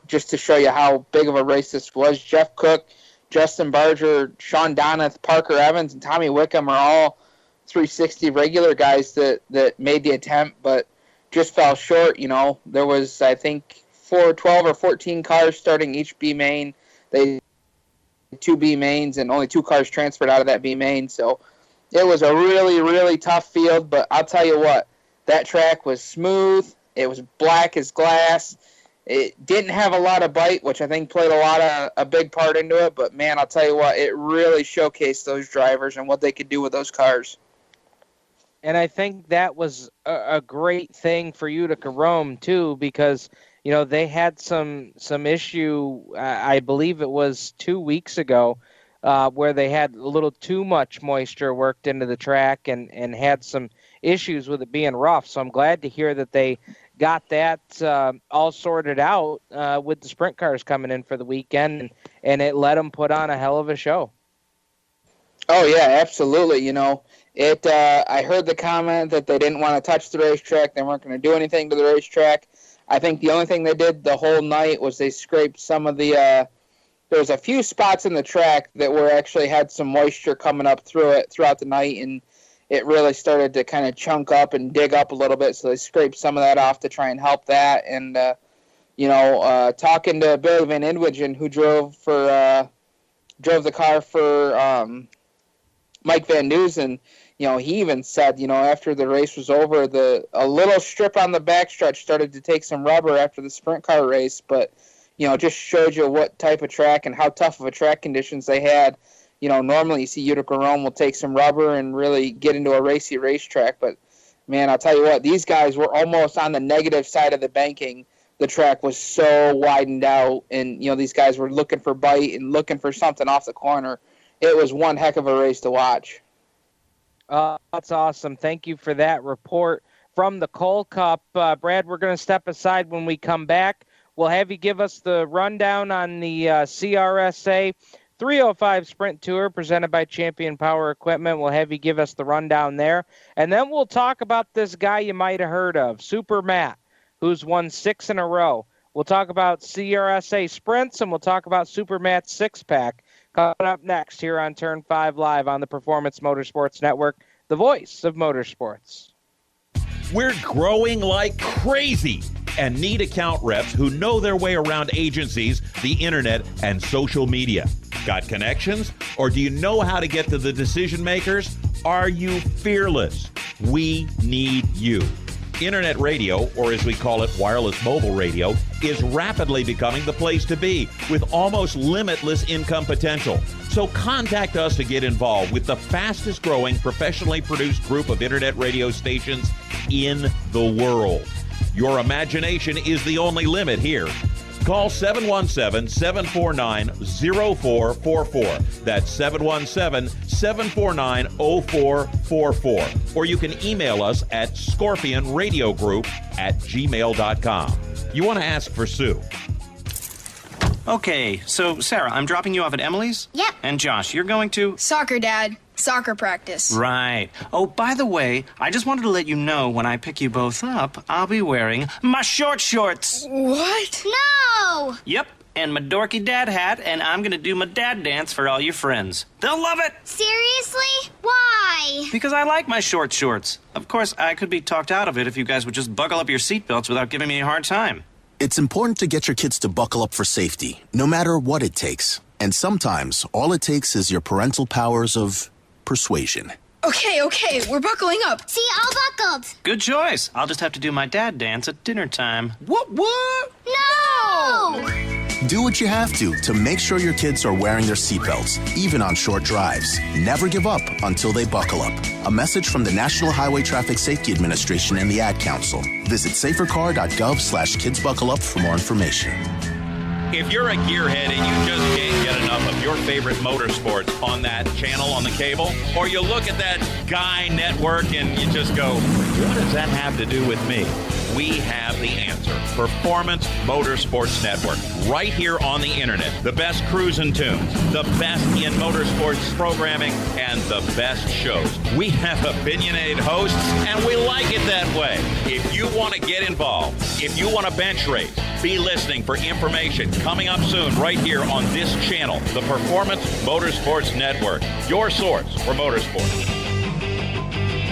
just to show you how big of a race this was, Jeff Cook, Justin Barger, Sean Donath, Parker Evans, and Tommy Wickham are all 360 regular guys that made the attempt, but just fell short. There was, I think, 12 or 14 cars starting each B main. They had 2 B mains, and only 2 cars transferred out of that B main. So it was a really, really tough field, but I'll tell you what, that track was smooth. It was black as glass. It didn't have a lot of bite, which I think played a big part into it. But, man, I'll tell you what, it really showcased those drivers and what they could do with those cars. And I think that was a great thing for Utica Rome, too, because, they had some issue, I believe it was 2 weeks ago, where they had a little too much moisture worked into the track and had some issues with it being rough. So I'm glad to hear that they got that all sorted out with the sprint cars coming in for the weekend, and it let them put on a hell of a show. Oh, yeah, absolutely. I heard the comment that they didn't want to touch the racetrack. They weren't going to do anything to the racetrack. I think the only thing they did the whole night was they scraped some of the there was a few spots in the track that were actually had some moisture coming up through it throughout the night, and it really started to kind of chunk up and dig up a little bit, so they scraped some of that off to try and help that. And, talking to Billy Van Indwigen, who drove the car for Mike Van Dusen, he even said, after the race was over, a little strip on the backstretch started to take some rubber after the sprint car race, but, just showed you what type of track and how tough of a track conditions they had. Normally you see Utica Rome will take some rubber and really get into a racy racetrack, but, man, I'll tell you what, these guys were almost on the negative side of the banking. The track was so widened out, and, these guys were looking for bite and looking for something off the corner. It was one heck of a race to watch. That's awesome. Thank you for that report from the Coal Cup. Brad, we're going to step aside when we come back. We'll have you give us the rundown on the CRSA 305 Sprint Tour presented by Champion Power Equipment. We'll have you give us the rundown there. And then we'll talk about this guy you might have heard of, Super Matt, who's won 6 in a row. We'll talk about CRSA Sprints, and we'll talk about Super Matt's 6-pack. Coming up next here on Turn 5 Live on the Performance Motorsports Network, the voice of motorsports. We're growing like crazy and need account reps who know their way around agencies, the internet, and social media. Got connections? Or do you know how to get to the decision makers? Are you fearless? We need you. Internet radio, or as we call it, wireless mobile radio, is rapidly becoming the place to be with almost limitless income potential. So contact us to get involved with the fastest growing professionally produced group of internet radio stations in the world. Your imagination is the only limit here. Call 717-749-0444. That's 717-749-0444. Or you can email us at scorpionradiogroup@gmail.com. You want to ask for Sue. Okay, so Sarah, I'm dropping you off at Emily's? Yep. And Josh, you're going to? Soccer, Dad. Soccer practice. Right. Oh, by the way, I just wanted to let you know when I pick you both up, I'll be wearing my short shorts. What? No! Yep, and my dorky dad hat, and I'm going to do my dad dance for all your friends. They'll love it! Seriously? Why? Because I like my short shorts. Of course, I could be talked out of it if you guys would just buckle up your seatbelts without giving me a hard time. It's important to get your kids to buckle up for safety, no matter what it takes. And sometimes, all it takes is your parental powers of persuasion. Okay, we're buckling up. See, all buckled. Good choice. I'll just have to do my dad dance at dinner time. What? No! Do what you have to make sure your kids are wearing their seatbelts, even on short drives. Never give up until they buckle up. A message from the National Highway Traffic Safety Administration and the Ad Council. Visit safercar.gov/kidsbuckleup for more information. If you're a gearhead and you just can't get enough of your favorite motorsports on that channel on the cable, or you look at that Guy network and you just go, what does that have to do with me? We have the answer. Performance Motorsports Network. Right here on the internet. The best cruising tunes, the best in motorsports programming, and the best shows. We have opinionated hosts, and we like it that way. If you want to get involved, if you want to bench race, be listening for information coming up soon right here on this channel, the Performance Motorsports Network, your source for motorsports.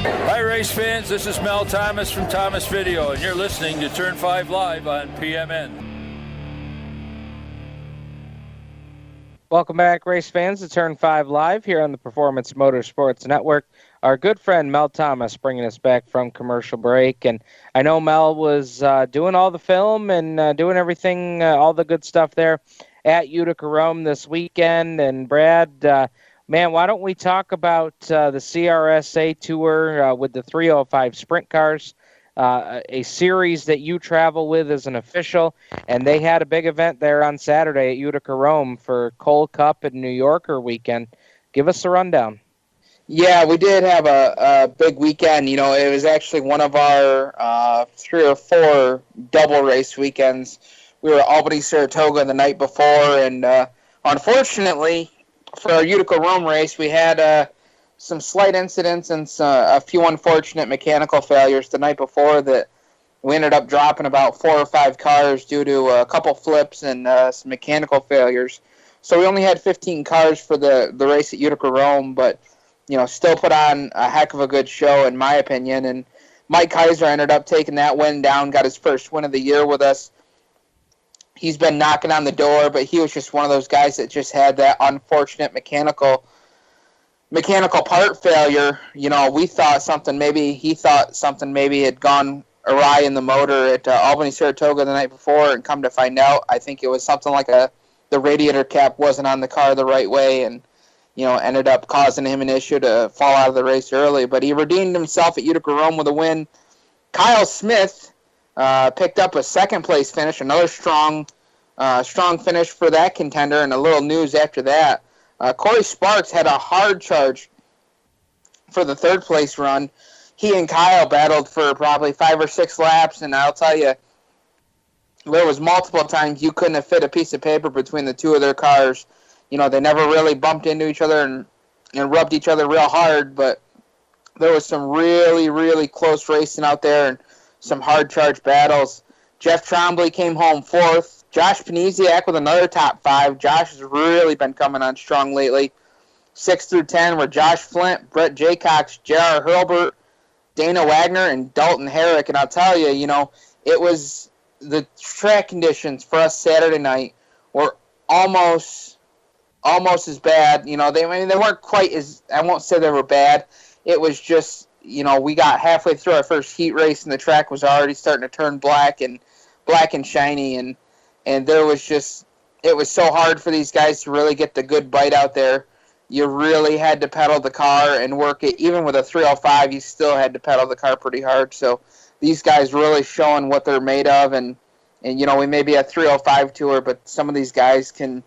Hi, race fans. This is Mel Thomas from Thomas Video, and you're listening to Turn 5 Live on PMN. Welcome back, race fans, to Turn 5 Live here on the Performance Motorsports Network. Our good friend Mel Thomas bringing us back from commercial break. And I know Mel was doing all the film and doing everything, all the good stuff there at Utica Rome this weekend. And Brad, man, why don't we talk about the CRSA Tour with the 305 Sprint Cars, a series that you travel with as an official, and they had a big event there on Saturday at Utica Rome for Cole Cup and New Yorker weekend. Give us a rundown. Yeah, we did have a big weekend. You know, it was actually one of our 3 or 4 double race weekends. We were at Albany, Saratoga the night before, and unfortunately, for our Utica Rome race, we had some slight incidents and a few unfortunate mechanical failures the night before that we ended up dropping about 4 or 5 cars due to a couple flips and some mechanical failures. So we only had 15 cars for the race at Utica Rome, but you know, still put on a heck of a good show in my opinion. And Mike Kaiser ended up taking that win down, got his first win of the year with us. He's been knocking on the door, but he was just one of those guys that just had that unfortunate mechanical part failure. You know, he thought something maybe had gone awry in the motor at Albany, Saratoga the night before, and come to find out, I think it was something like the radiator cap wasn't on the car the right way, and you know, ended up causing him an issue to fall out of the race early. But he redeemed himself at Utica Rome with a win. Kyle Smith picked up a second-place finish, another strong finish for that contender, and a little news after that. Corey Sparks had a hard charge for the third-place run. He and Kyle battled for probably 5 or 6 laps, and I'll tell you, there was multiple times you couldn't have fit a piece of paper between the two of their cars. You know, they never really bumped into each other and rubbed each other real hard, but there was some really, really close racing out there and some hard charge battles. Jeff Trombley came home 4th. Josh Panesiak with another top 5. Josh has really been coming on strong lately. 6 through 10 were Josh Flint, Brett Jaycox, J.R. Hurlbert, Dana Wagner, and Dalton Herrick. And I'll tell you, you know, it was the track conditions for us Saturday night were almost almost as bad. They weren't quite as, I won't say they were bad. It was just, we got halfway through our first heat race and the track was already starting to turn black and shiny, and there was just, it was so hard for these guys to really get the good bite out there. You really had to pedal the car and work it. Even with a 305, you still had to pedal the car pretty hard. So these guys really showing what they're made of, and we may be a 305 tour, but some of these guys can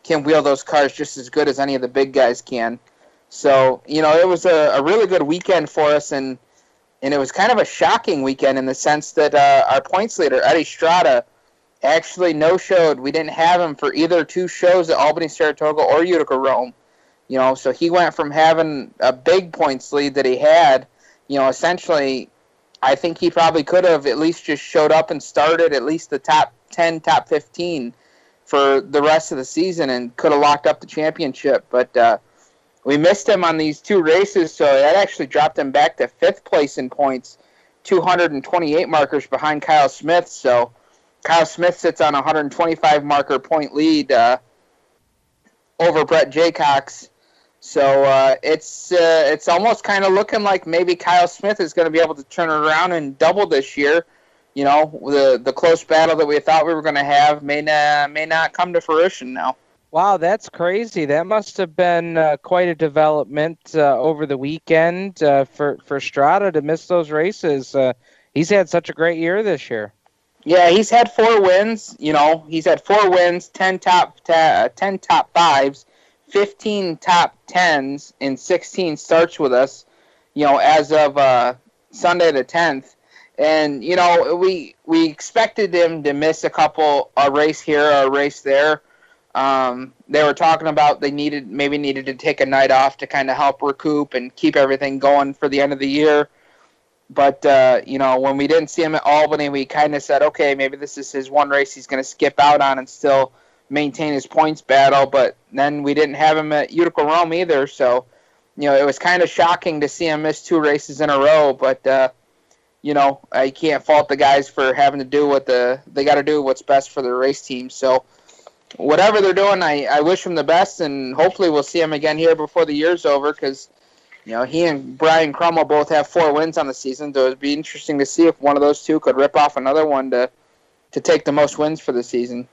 wheel those cars just as good as any of the big guys can. So, it was a really good weekend for us, and it was kind of a shocking weekend in the sense that our points leader, Eddie Strada, actually no-showed. We didn't have him for either two shows at Albany, Saratoga, or Utica, Rome. So he went from having a big points lead that he had, essentially, I think he probably could have at least just showed up and started at least the top 10, top 15 for the rest of the season and could have locked up the championship. But we missed him on these two races, so that actually dropped him back to 5th place in points, 228 markers behind Kyle Smith. So Kyle Smith sits on a 125 marker point lead over Brett Jaycox. So it's almost kind of looking like maybe Kyle Smith is going to be able to turn it around and double this year. The close battle that we thought we were going to have may not come to fruition now. Wow, that's crazy. That must have been quite a development over the weekend for Strada to miss those races. He's had such a great year this year. Yeah, he's had 4 wins. He's had 4 wins, 10 top 5s, 15 top 10s, and 16 starts with us, as of Sunday the 10th. And, we expected him to miss a race here or a race there. They were talking about they needed to take a night off to kind of help recoup and keep everything going for the end of the year. But, when we didn't see him at Albany, we kind of said, okay, maybe this is his one race he's going to skip out on and still maintain his points battle. But then we didn't have him at Utica Rome either. So, it was kind of shocking to see him miss 2 races in a row. But, I can't fault the guys for having to do they got to do what's best for their race team. So, whatever they're doing, I wish them the best, and hopefully we'll see him again here before the year's over because, he and Brian Crummell both have 4 wins on the season, so it would be interesting to see if one of those two could rip off another one to take the most wins for the season.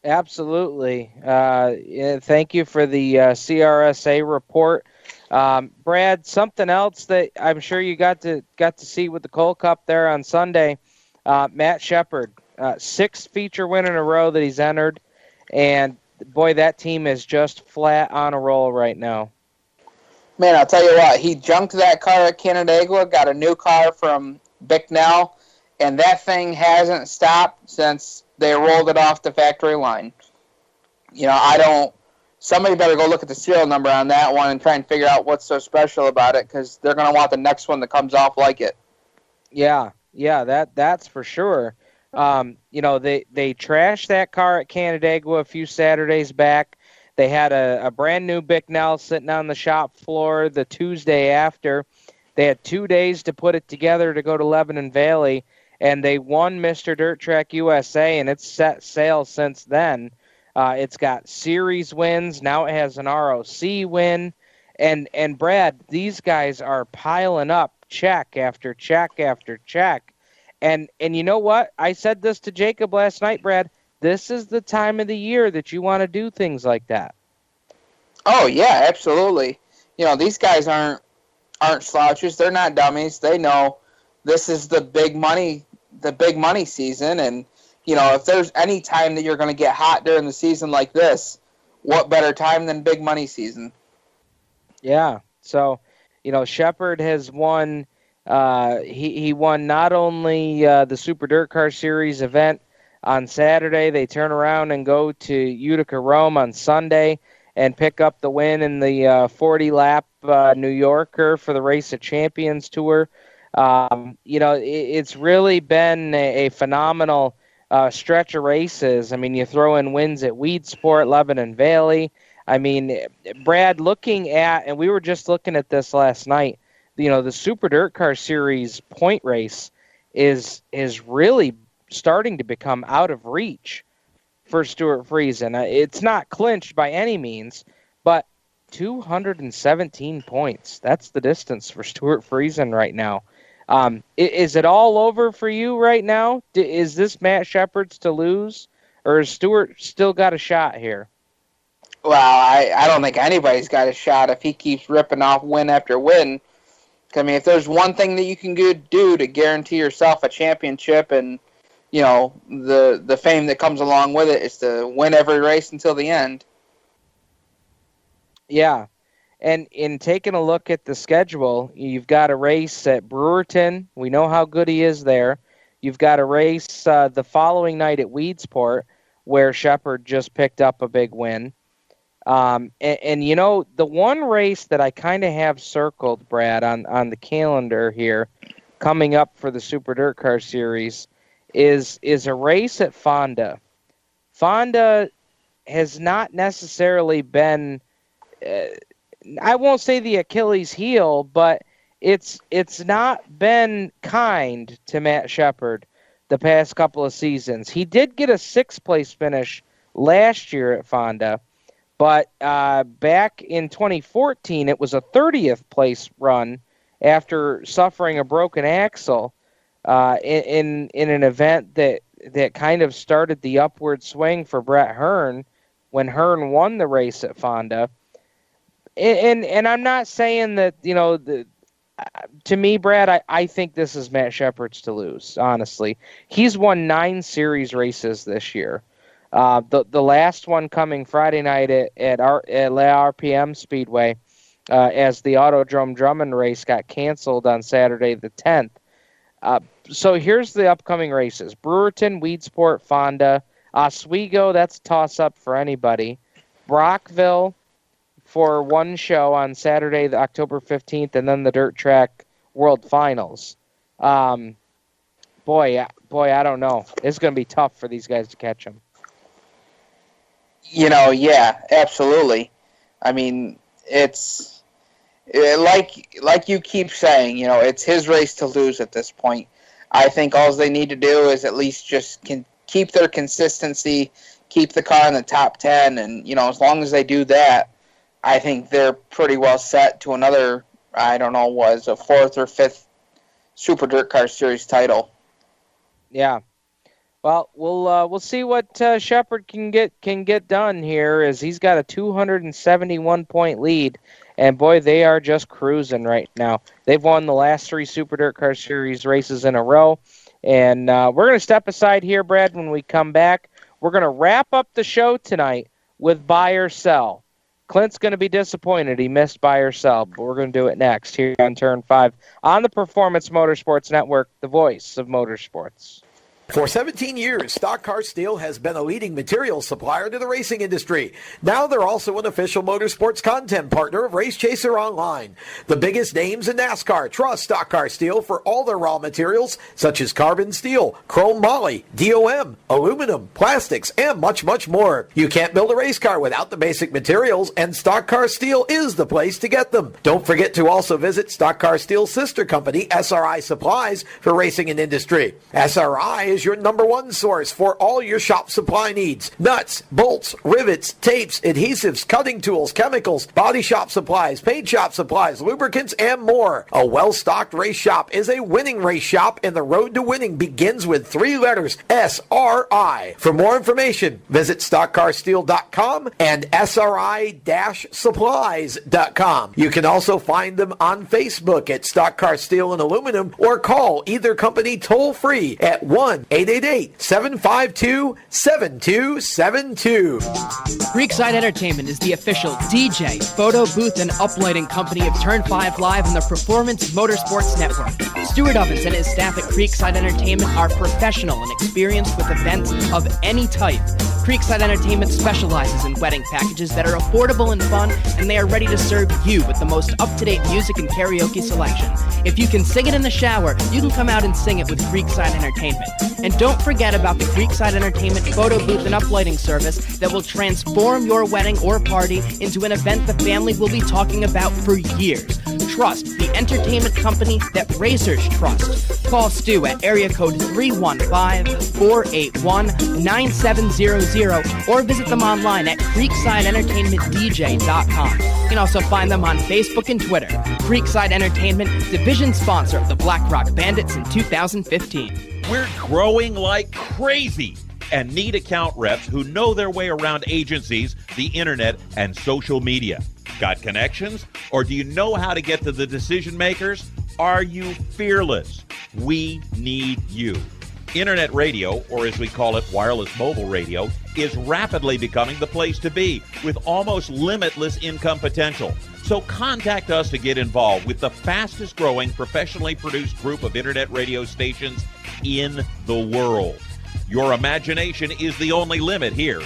Absolutely. Thank you for the CRSA report. Brad, something else that I'm sure you got to see with the Coal Cup there on Sunday, Matt Shepard. 6th feature win in a row that he's entered, and boy, that team is just flat on a roll right now. Man, I'll tell you what, he junked that car at Canandaigua, got a new car from Bicknell, and that thing hasn't stopped since they rolled it off the factory line. Somebody better go look at the serial number on that one and try and figure out what's so special about it, because they're going to want the next one that comes off like it. Yeah, that's for sure. They trashed that car at Canandaigua a few Saturdays back. They had a brand new Bicknell sitting on the shop floor the Tuesday after. They had 2 days to put it together to go to Lebanon Valley, and they won Mr. Dirt Track USA, and it's set sail since then. It's got series wins. Now it has an ROC win. And Brad, these guys are piling up check after check after check. And you know what? I said this to Jacob last night, Brad. This is the time of the year that you want to do things like that. Oh, yeah, absolutely. These guys aren't slouches. They're not dummies. They know this is the big money season. And, if there's any time that you're going to get hot during the season like this, what better time than big money season? Yeah. So, Shepard has won. He won not only the Super Dirt Car Series event on Saturday. They turn around and go to Utica Rome on Sunday and pick up the win in the 40-lap New Yorker for the Race of Champions Tour. It's really been a phenomenal stretch of races. I mean, you throw in wins at Weedsport, Lebanon Valley. I mean, Brad, looking at, and we were just looking at this last night, the Super Dirt Car Series point race is really starting to become out of reach for Stuart Friesen. It's not clinched by any means, but 217 points. That's the distance for Stuart Friesen right now. Is it all over for you right now? Is this Matt Shepard's to lose, or has Stuart still got a shot here? Well, I don't think anybody's got a shot if he keeps ripping off win after win. I mean, if there's one thing that you can do to guarantee yourself a championship and, you know, the fame that comes along with it is to win every race until the end. Yeah. And in taking a look at the schedule, you've got a race at Brewerton. We know how good he is there. You've got a race the following night at Weedsport where Shepard just picked up a big win. And you know, the one race that I kind of have circled, Brad, on the calendar here coming up for the Super Dirt Car Series is a race at Fonda. Fonda has not necessarily been, I won't say the Achilles heel, but it's not been kind to Matt Shepard the past couple of seasons. He did get a 6th place finish last year at Fonda, but back in 2014, it was a 30th place run after suffering a broken axle in an event that kind of started the upward swing for Brett Hearn when Hearn won the race at Fonda. And I'm not saying that, you know, to me, Brad, I think this is Matt Shepard's to lose, honestly. He's won 9 series races this year. The last one coming Friday night at La RPM Speedway as the Autodrome Drummond race got canceled on Saturday the 10th. So here's the upcoming races. Brewerton, Weedsport, Fonda, Oswego, that's a toss-up for anybody. Brockville for one show on Saturday, the October 15th, and then the Dirt Track World Finals. Boy, I don't know. It's going to be tough for these guys to catch him. You know, yeah, absolutely. I mean, it's like you keep saying, you know, it's his race to lose at this point. I think all they need to do is at least just keep their consistency, keep the car in the top 10, and, you know, as long as they do that, I think they're pretty well set to another, I don't know, was a 4th or 5th Super Dirt Car Series title. Yeah. Well, we'll see what Shepard can get done here, as he's got a 271-point lead, and boy, they are just cruising right now. They've won the last 3 Super Dirt Car Series races in a row, and we're going to step aside here, Brad. When we come back, we're going to wrap up the show tonight with Buy or Sell. Clint's going to be disappointed he missed Buy or Sell, but we're going to do it next here on Turn 5 on the Performance Motorsports Network, the voice of motorsports. For 17 years, Stock Car Steel has been a leading materials supplier to the racing industry. Now they're also an official motorsports content partner of Race Chaser Online. The biggest names in NASCAR trust Stock Car Steel for all their raw materials, such as carbon steel, chrome moly, DOM, aluminum, plastics, and much, much more. You can't build a race car without the basic materials, and Stock Car Steel is the place to get them. Don't forget to also visit Stock Car Steel's sister company, SRI Supplies, for racing and industry. SRI is your number one source for all your shop supply needs. Nuts, bolts, rivets, tapes, adhesives, cutting tools, chemicals, body shop supplies, paint shop supplies, lubricants, and more. A well-stocked race shop is a winning race shop, and the road to winning begins with 3 letters, SRI. For more information, visit stockcarsteel.com and SRI-supplies.com. You can also find them on Facebook at Stock Car Steel and Aluminum, or call either company toll-free at 1-888-752-7272. Creekside Entertainment is the official DJ, photo booth, and uplighting company of Turn 5 Live on the Performance Motorsports Network. Stuart Ovens and his staff at Creekside Entertainment are professional and experienced with events of any type. Creekside Entertainment specializes in wedding packages that are affordable and fun, and they are ready to serve you with the most up-to-date music and karaoke selection. If you can sing it in the shower, you can come out and sing it with Creekside Entertainment. And don't forget about the Creekside Entertainment photo booth and uplighting service that will transform your wedding or party into an event the family will be talking about for years. Trust, the entertainment company that racers trust. Call Stu at area code 315-481-9700 or visit them online at creeksideentertainmentdj.com. You can also find them on Facebook and Twitter. Creekside Entertainment, division sponsor of the Black Rock Bandits in 2015. We're growing like crazy and need account reps who know their way around agencies, the internet, and social media. Got connections? Or do you know how to get to the decision makers? Are you fearless? We need you. Internet radio, or as we call it, wireless mobile radio, is rapidly becoming the place to be with almost limitless income potential. So contact us to get involved with the fastest growing professionally produced group of internet radio stations in the world. Your imagination is the only limit here.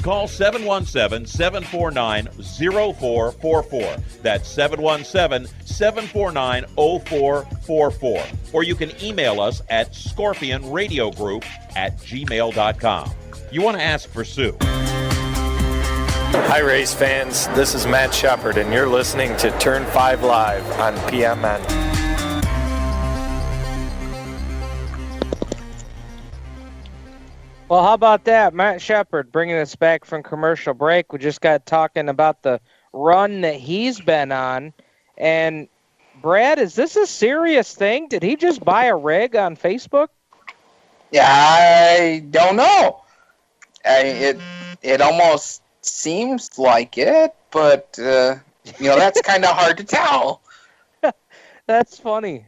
Call 717-749-0444. That's 717-749-0444. Or you can email us at scorpionradiogroup@gmail.com. You want to ask for Sue. Hi, race fans. This is Matt Shepard, and you're listening to Turn 5 Live on PMN. Well, how about that? Matt Shepard bringing us back from commercial break. We just got talking about the run that he's been on. And, Brad, is this a serious thing? Did he just buy a rig on Facebook? Yeah, I don't know. It almost seems like it, but, that's kind of hard to tell. That's funny.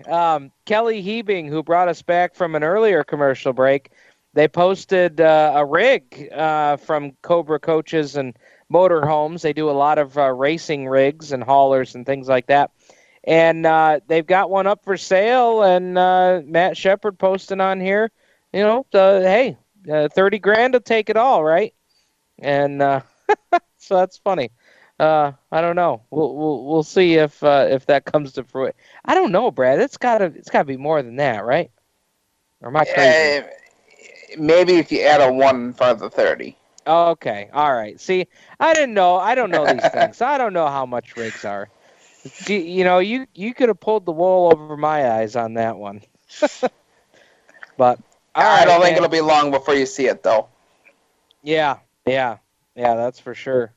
Kelly Hebing, who brought us back from an earlier commercial break, they posted a rig from Cobra Coaches and Motorhomes. They do a lot of racing rigs and haulers and things like that. And they've got one up for sale, and Matt Shepard posting on here, hey, 30 grand to take it all, right? And so that's funny. I don't know. We'll see if that comes to fruition. I don't know, Brad. It's gotta be more than that, right? Or am I crazy? Maybe if you add a 1 in front of the 30. Okay, all right. See, I don't know these things. I don't know how much rigs are. You could have pulled the wool over my eyes on that one. But I don't think it'll be long before you see it, though. Yeah, that's for sure.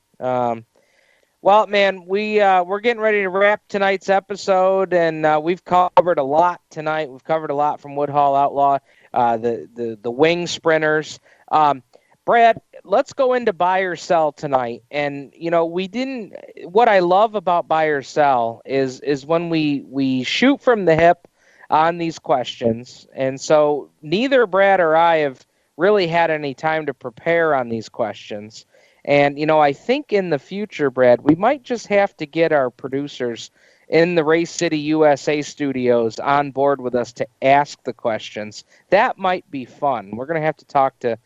Well, man, we're getting ready to wrap tonight's episode, and we've covered a lot tonight. We've covered a lot from Woodhull Outlaw, the wing sprinters. Brad, let's go into buy or sell tonight. And what I love about buy or sell is when we shoot from the hip on these questions. And so neither Brad or I have really had any time to prepare on these questions. And, I think in the future, Brad, we might just have to get our producers in the Race City USA studios on board with us to ask the questions. That might be fun. We're going to have to talk to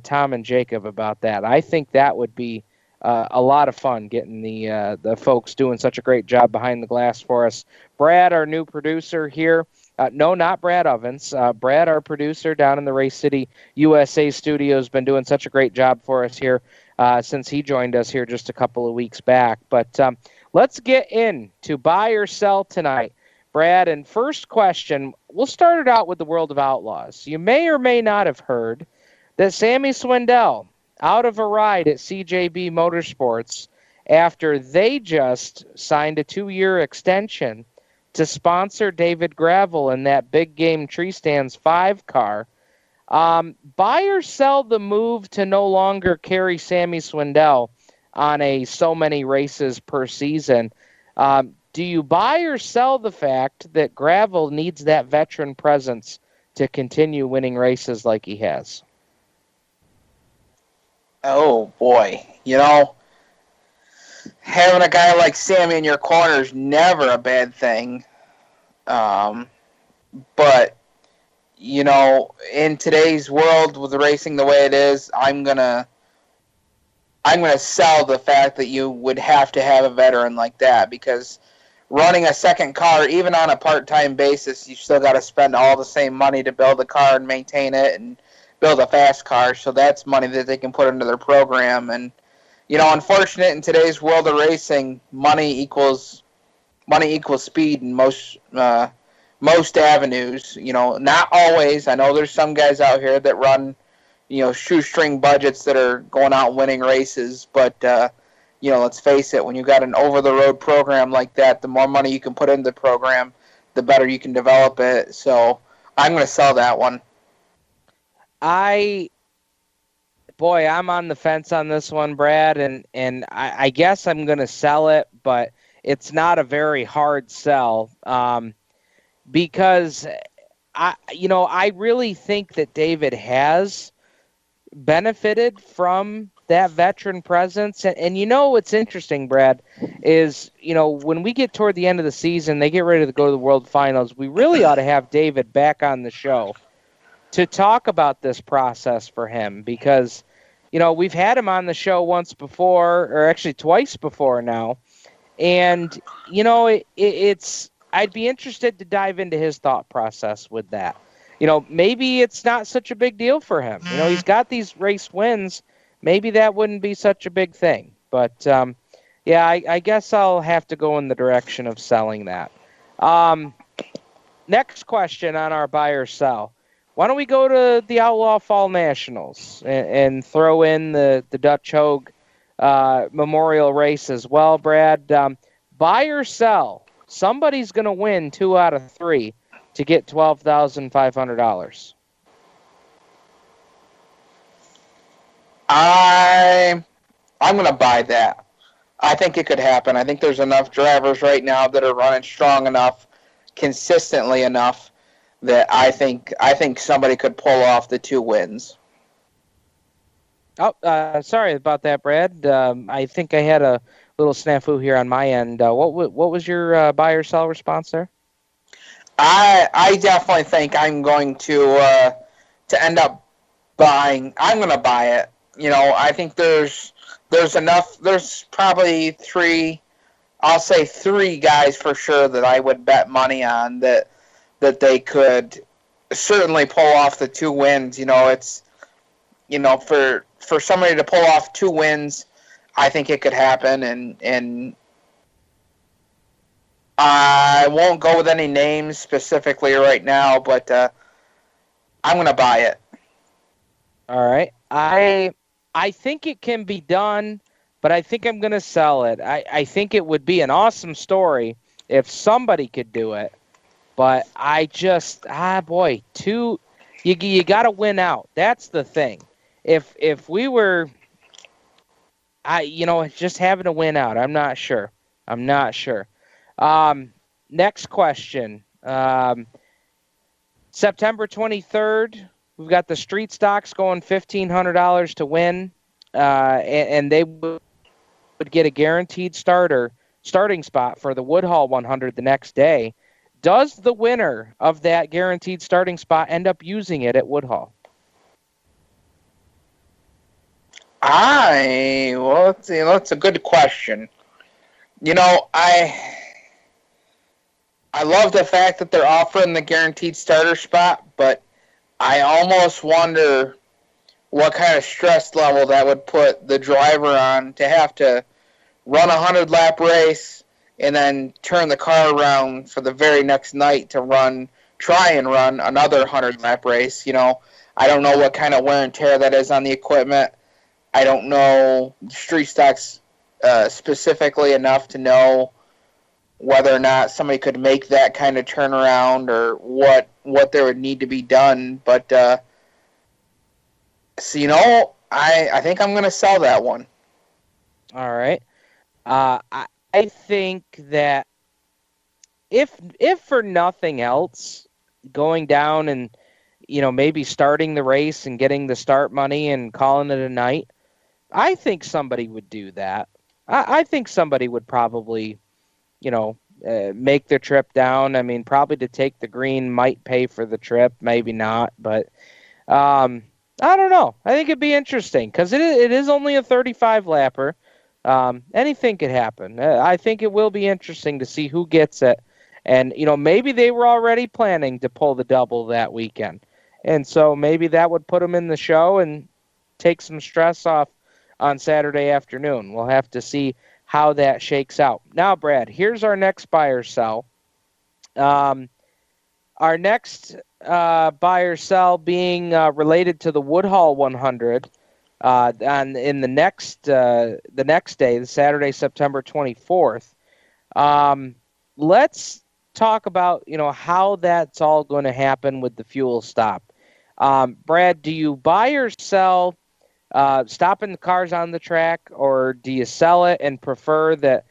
Tom and Jacob about that. I think that would be a lot of fun, getting the folks doing such a great job behind the glass for us. Brad, our new producer here. No, not Brad Ovens. Brad, our producer down in the Race City USA studios, been doing such a great job for us here since he joined us here just a couple of weeks back. But let's get into buy or sell tonight, Brad. And first question, we'll start it out with the World of Outlaws. You may or may not have heard that Sammy Swindell out of a ride at CJB Motorsports after they just signed a 2-year extension to sponsor David Gravel in that Big Game Tree Stands 5 car. Buy or sell the move to no longer carry Sammy Swindell on a so many races per season? Do you buy or sell the fact that Gravel needs that veteran presence to continue winning races like he has? Oh, boy. Having a guy like Sammy in your corner is never a bad thing. But, in today's world with racing the way it is, I'm gonna sell the fact that you would have to have a veteran like that, because running a second car, even on a part-time basis, you still got to spend all the same money to build a car and maintain it and build a fast car. So that's money that they can put into their program. And, unfortunate in today's world of racing, money equals money equals speed in most avenues. Not always. I know there's some guys out here that run, shoestring budgets that are going out and winning races. But, let's face it, when you got an over-the-road program like that, the more money you can put into the program, the better you can develop it. So I'm going to sell that one. I'm on the fence on this one, Brad, and I guess I'm going to sell it, but it's not a very hard sell because I really think that David has benefited from that veteran presence. And what's interesting, Brad, is, when we get toward the end of the season, they get ready to go to the World Finals, we really ought to have David back on the show to talk about this process for him because, we've had him on the show once before, or actually twice before now. And, I'd be interested to dive into his thought process with that. Maybe it's not such a big deal for him. He's got these race wins. Maybe that wouldn't be such a big thing. But, I guess I'll have to go in the direction of selling that. Next question on our buy or sell. Why don't we go to the Outlaw Fall Nationals and throw in the Dutch Hogue Memorial race as well, Brad? Buy or sell? Somebody's going to win 2 out of 3 to get $12,500. I'm going to buy that. I think it could happen. I think there's enough drivers right now that are running strong enough, consistently enough, that I think somebody could pull off the 2 wins. Oh, sorry about that, Brad. I think I had a little snafu here on my end. What was your buy or sell response there? I definitely think I'm going to end up buying. I'm going to buy it. I think there's enough. There's probably 3. I'll say 3 guys for sure that I would bet money on that they could certainly pull off the 2 wins. It's for somebody to pull off 2 wins, I think it could happen, and I won't go with any names specifically right now, but I'm going to buy it. All right. I think it can be done, but I think I'm going to sell it. I think it would be an awesome story if somebody could do it, but I just, 2, you got to win out. That's the thing. If we were, just having to win out, I'm not sure. Next question. September 23rd, we've got the street stocks going $1,500 to win, and they would get a guaranteed starting spot for the Woodhull 100 the next day. Does the winner of that guaranteed starting spot end up using it at Woodhull? That's a good question. I love the fact that they're offering the guaranteed starter spot, but I almost wonder what kind of stress level that would put the driver on to have to run a 100-lap race and then turn the car around for the very next night to try and run another 100-lap race. I don't know what kind of wear and tear that is on the equipment. I don't know street stocks specifically enough to know whether or not somebody could make that kind of turnaround or what there would need to be done. But, I think I'm going to sell that one. All right. I think that if for nothing else, going down and, maybe starting the race and getting the start money and calling it a night, I think somebody would do that. I think somebody would probably, make their trip down. I mean, probably to take the green might pay for the trip, maybe not. But I don't know. I think it'd be interesting because it is only a 35-lapper. Anything could happen. I think it will be interesting to see who gets it. And, maybe they were already planning to pull the double that weekend. And so maybe that would put them in the show and take some stress off on Saturday afternoon. We'll have to see how that shakes out. Now, Brad, here's our next buy or sell. Our next buy or sell being related to the Woodhull 100 in the next day, the Saturday, September 24th. Let's talk about how that's all going to happen with the fuel stop. Brad, do you buy or sell stopping the cars on the track, or do you sell it and prefer that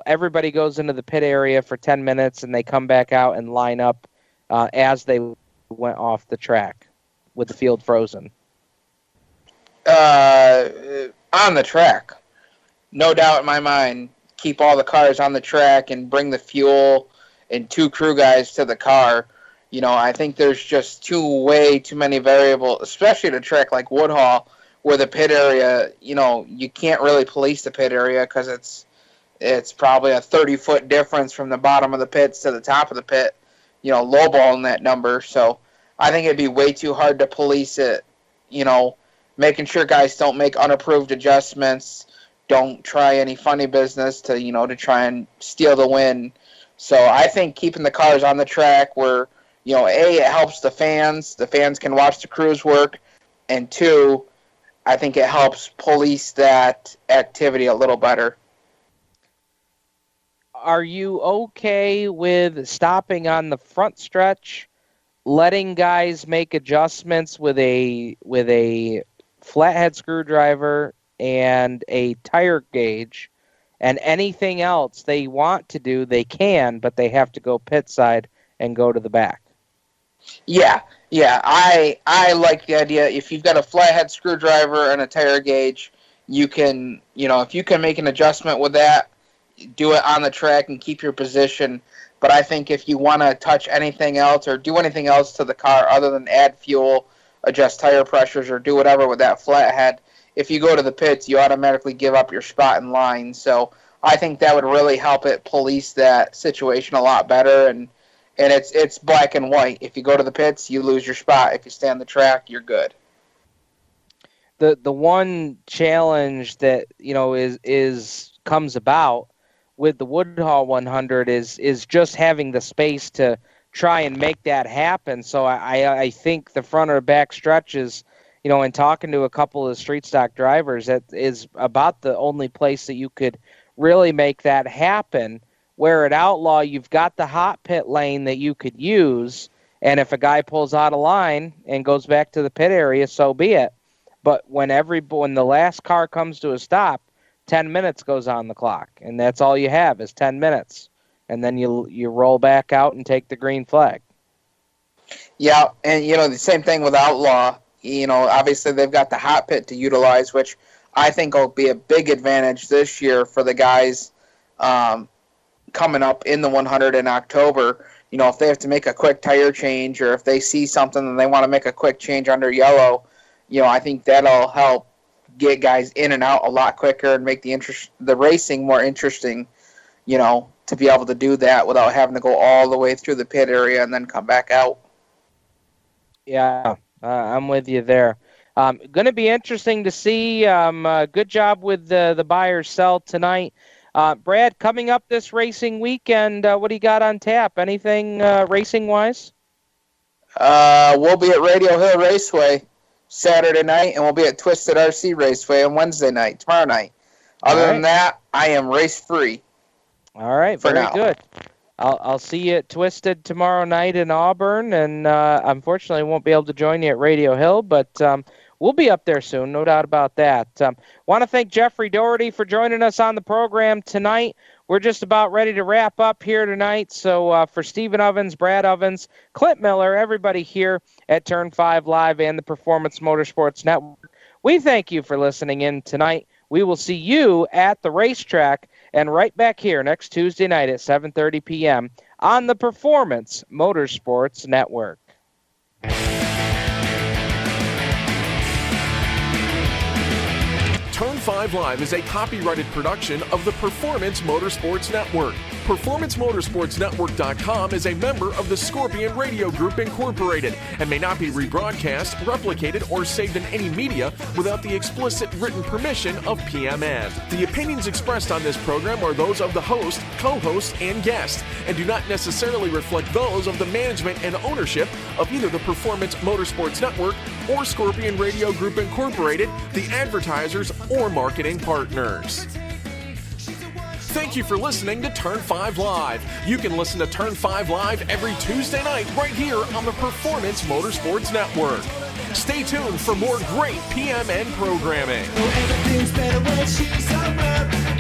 everybody goes into the pit area for 10 minutes and they come back out and line up as they went off the track with the field frozen? On the track. No doubt in my mind, keep all the cars on the track and bring the fuel and 2 crew guys to the car. I think there's just way too many variables, especially at a track like Woodhull, where the pit area, you can't really police the pit area because it's probably a 30-foot difference from the bottom of the pits to the top of the pit, lowballing that number. So I think it'd be way too hard to police it, making sure guys don't make unapproved adjustments, don't try any funny business to try and steal the win. So I think keeping the cars on the track where, A, it helps the fans can watch the crews work, and 2, I think it helps police that activity a little better. Are you okay with stopping on the front stretch, letting guys make adjustments with a flathead screwdriver and a tire gauge, and anything else they want to do, they can, but they have to go pit side and go to the back? Yeah. I like the idea. If you've got a flathead screwdriver and a tire gauge, you can, if you can make an adjustment with that, do it on the track and keep your position. But I think if you want to touch anything else or do anything else to the car other than add fuel, adjust tire pressures, or do whatever with that flathead, if you go to the pits, you automatically give up your spot in line. So I think that would really help it police that situation a lot better. And it's black and white. If you go to the pits, you lose your spot. If you stay on the track, you're good. The one challenge that comes about with the Woodhull 100 is just having the space to try and make that happen. So I think the front or back stretches, and talking to a couple of the street stock drivers, that is about the only place that you could really make that happen. Where at Outlaw, you've got the hot pit lane that you could use, and if a guy pulls out of line and goes back to the pit area, so be it. But when the last car comes to a stop, 10 minutes goes on the clock, and that's all you have is 10 minutes. And then you roll back out and take the green flag. Yeah, and, the same thing with Outlaw. Obviously they've got the hot pit to utilize, which I think will be a big advantage this year for the guys coming up in the 100 in October. If they have to make a quick tire change or if they see something and they want to make a quick change under yellow, I think that'll help get guys in and out a lot quicker and make the racing more interesting, to be able to do that without having to go all the way through the pit area and then come back out. Yeah, I'm with you there. Going to be interesting to see. Good job with the buy or sell tonight. Brad, coming up this racing weekend, what do you got on tap? Anything racing-wise? We'll be at Radio Hill Raceway Saturday night, and we'll be at Twisted RC Raceway on Wednesday night, tomorrow night. Other than that, I am race-free. All right, very good. I'll see you at Twisted tomorrow night in Auburn, and unfortunately won't be able to join you at Radio Hill, but we'll be up there soon, no doubt about that. Want to thank Jeffrey Daugherty for joining us on the program tonight. We're just about ready to wrap up here tonight, so for Stephen Ovens, Brad Ovens, Clint Miller, everybody here at Turn 5 Live and the Performance Motorsports Network, we thank you for listening in tonight. We will see you at the racetrack and right back here next Tuesday night at 7:30 p.m. on the Performance Motorsports Network. Turn Turn 5 Live is a copyrighted production of the Performance Motorsports Network. PerformanceMotorsportsNetwork.com is a member of the Scorpion Radio Group Incorporated and may not be rebroadcast, replicated, or saved in any media without the explicit written permission of PMN. The opinions expressed on this program are those of the host, co-host, and guest, and do not necessarily reflect those of the management and ownership of either the Performance Motorsports Network or Scorpion Radio Group Incorporated, the advertisers, or marketing partners. Thank you for listening to Turn 5 Live. You can listen to Turn 5 Live every Tuesday night right here on the Performance Motorsports Network. Stay tuned for more great PMN programming. Everything's better when she's around.